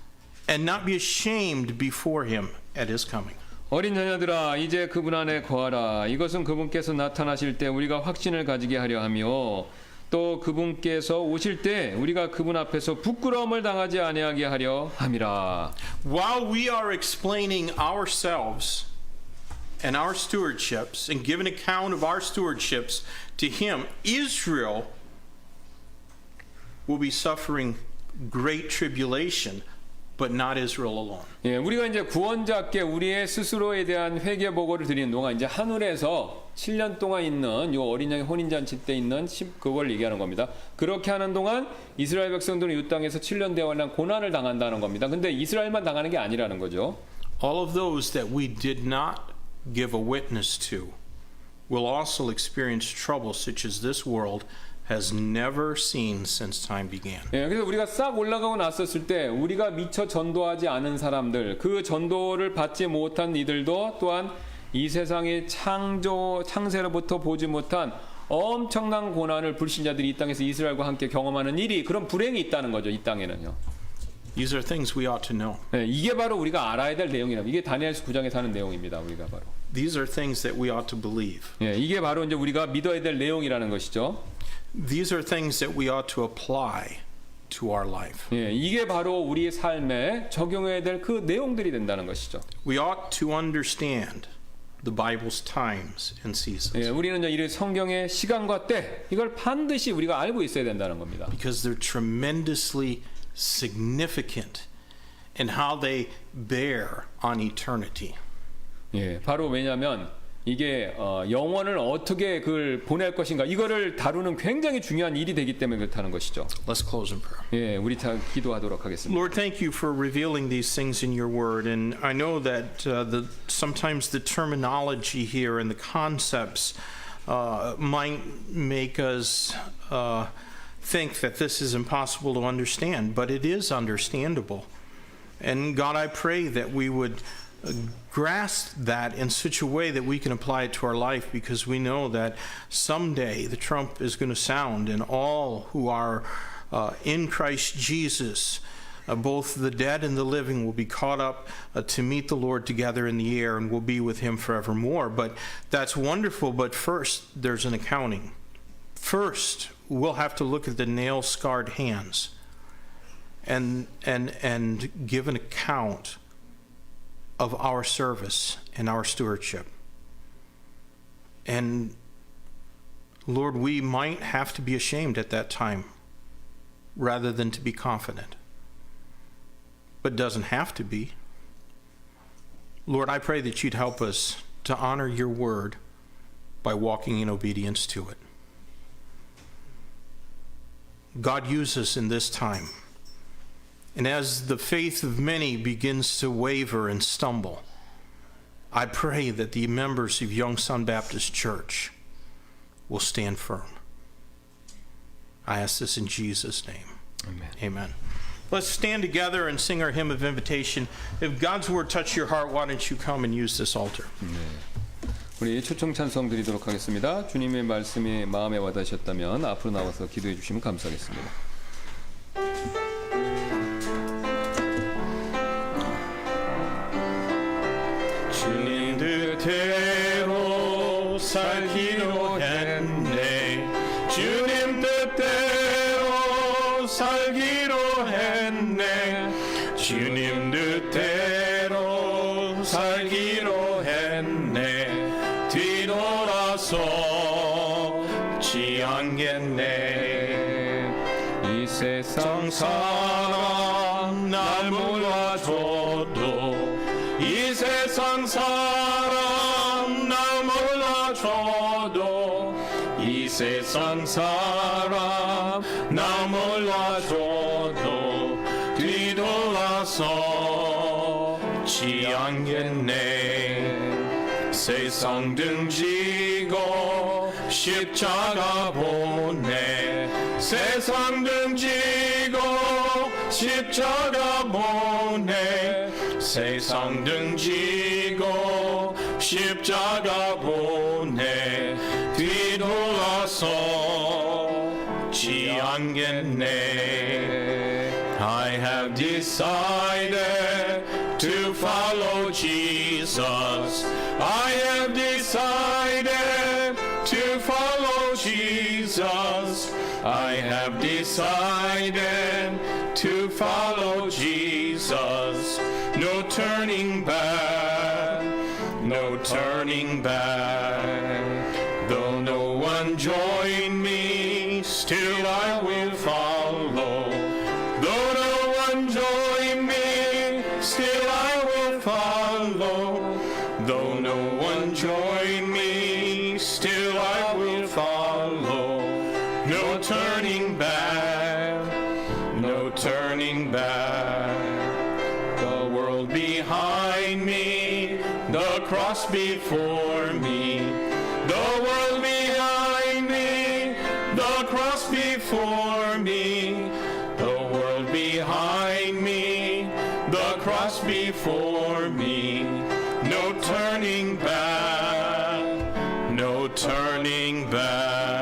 and not be ashamed before him at his coming. 어린 자녀들아 이제 그분 안에 거하라. 이것은 그분께서 나타나실 때 우리가 확신을 가지게 하려 하며 또 그분께서 오실 때 우리가 그분 앞에서 부끄러움을 당하지 아니하게 하려 함이라. While we are explaining ourselves and our stewardships and giving account of our stewardships to him, Israel will be suffering great tribulation, but not Israel alone. 예, 우리가 이제 구원자께 우리의 스스로에 대한 회개 보고를 드리는 동안 이제 하늘에서 7년 동안 있는 요 어린 양의 혼인 잔치 때 있는 그걸 얘기하는 겁니다. 그렇게 하는 동안 이스라엘 백성들은 이 땅에서 7년 동안 고난을 당한다는 겁니다. 근데 이스라엘만 당하는 게 아니라는 거죠. All of those that we did not give a witness to will also experience trouble such as this world has never seen since time began. 예, 그래서 우리가 싹 올라가고 났었을 때 우리가 미처 전도하지 않은 사람들, 그 전도를 받지 못한 이들도 또한 이 세상의 창세로부터 보지 못한 엄청난 고난을 불신자들이 이 땅에서 이스라엘과 함께 경험하는 일이 그런 불행이 있다는 거죠. 이 땅에는요. These are things we ought to know. 예, 이게 바로 우리가 알아야 될 내용이랍니다. 이게 다니엘서 9장에 사는 내용입니다. 우리가 바로. These are things that we ought to believe. 예, 이게 바로 이제 우리가 믿어야 될 내용이라는 것이죠. These are things that we ought to apply to our life. 예, 이게 바로 우리의 삶에 적용해야 될 그 내용들이 된다는 것이죠. We ought to understand the Bible's times and seasons. 예, 우리는 이 성경의 시간과 때 이걸 반드시 우리가 알고 있어야 된다는 겁니다. Because they're tremendously significant in how they bear on eternity. 예, 바로 왜냐하면 이게 영원을 어떻게 그걸 보낼 것인가 이거를 다루는 굉장히 중요한 일이 되기 때문에 그렇다는 것이죠. Let's close in prayer. 예, 우리 다 기도하도록 하겠습니다. Lord, thank you for revealing these things in your word. And I know that sometimes the terminology here and the concepts might make us think that this is impossible to understand, but it is understandable. And God, I pray that we would grasp that in such a way that we can apply it to our life, because we know that someday the trump is going to sound and all who are in Christ Jesus, both the dead and the living, will be caught up to meet the Lord together in the air and will be with him forevermore. But that's wonderful, but first there's an accounting. First, we'll have to look at the nail-scarred hands and give an account of our service and our stewardship. And Lord, we might have to be ashamed at that time rather than to be confident. But doesn't have to be. Lord, I pray that you'd help us to honor your word by walking in obedience to it. God, use us in this time. And as the faith of many begins to waver and stumble, I pray that the members of Yongsan Baptist Church will stand firm. I ask this in Jesus' name. 아멘. Amen. Let's stand together and sing our hymn of invitation. If God's word touched your heart, why don't you come and use this altar? 우리 초청 찬송 드리도록 하겠습니다. 주님의 말씀이 마음에 와닿으셨다면 앞으로 나와서 기도해 주시면 감사하겠습니다. 살기로 했네. 주님 뜻대로 살기로 했네. 주님 뜻대로 살기로 했네. 뒤돌아서지 않겠네. 이 세상 사람 날 몰라줘도 이 세상 사람 날 몰라줘도 이 세상 사람 날 몰라줘도 뒤돌아서지 않겠네. 세상 등지고 십자가 보내. 세상 등지고 십자가 보내. 세상 등지고 십자가 보내. 뒤돌아서지 않겠네. I have decided to follow Jesus. I have decided to follow Jesus. I have decided to follow Jesus. No turning back, no turning back. Though no one join me, still I will follow. Though no one join me, still I will follow. Though no one join me, still I will follow. No turning back, no turning back. The world behind me, the cross before me. The world behind me, the cross before me. The world behind me, the cross before me. No turning back, no turning back.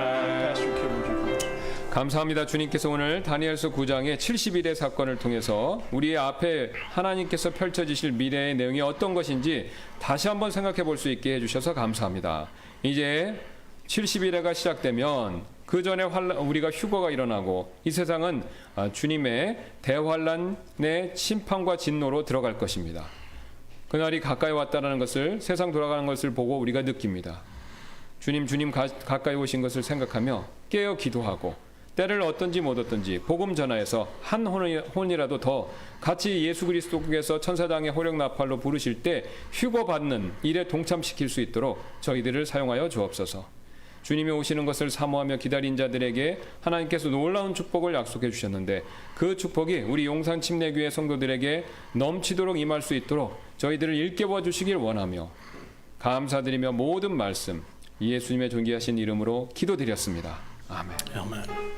감사합니다. 주님께서 오늘 다니엘서 9장의 70일의 사건을 통해서 우리 앞에 하나님께서 펼쳐지실 미래의 내용이 어떤 것인지 다시 한번 생각해 볼 수 있게 해주셔서 감사합니다. 이제 70일회가 시작되면 그 전에 우리가 휴거가 일어나고 이 세상은 주님의 대환란의 심판과 진노로 들어갈 것입니다. 그날이 가까이 왔다는 것을, 세상 돌아가는 것을 보고 우리가 느낍니다. 주님 가까이 오신 것을 생각하며 깨어 기도하고 때를 얻든지 못 얻든지 복음 전하에서 한 혼이라도 더 같이 예수 그리스도께서 천사장의 호령 나팔로 부르실 때 휴거받는 일에 동참시킬 수 있도록 저희들을 사용하여 주옵소서. 주님이 오시는 것을 사모하며 기다린 자들에게 하나님께서 놀라운 축복을 약속해 주셨는데 그 축복이 우리 용산 침례교회 성도들에게 넘치도록 임할 수 있도록 저희들을 일깨워 주시길 원하며 감사드리며 모든 말씀 예수님의 존귀하신 이름으로 기도드렸습니다. 아멘. Amen.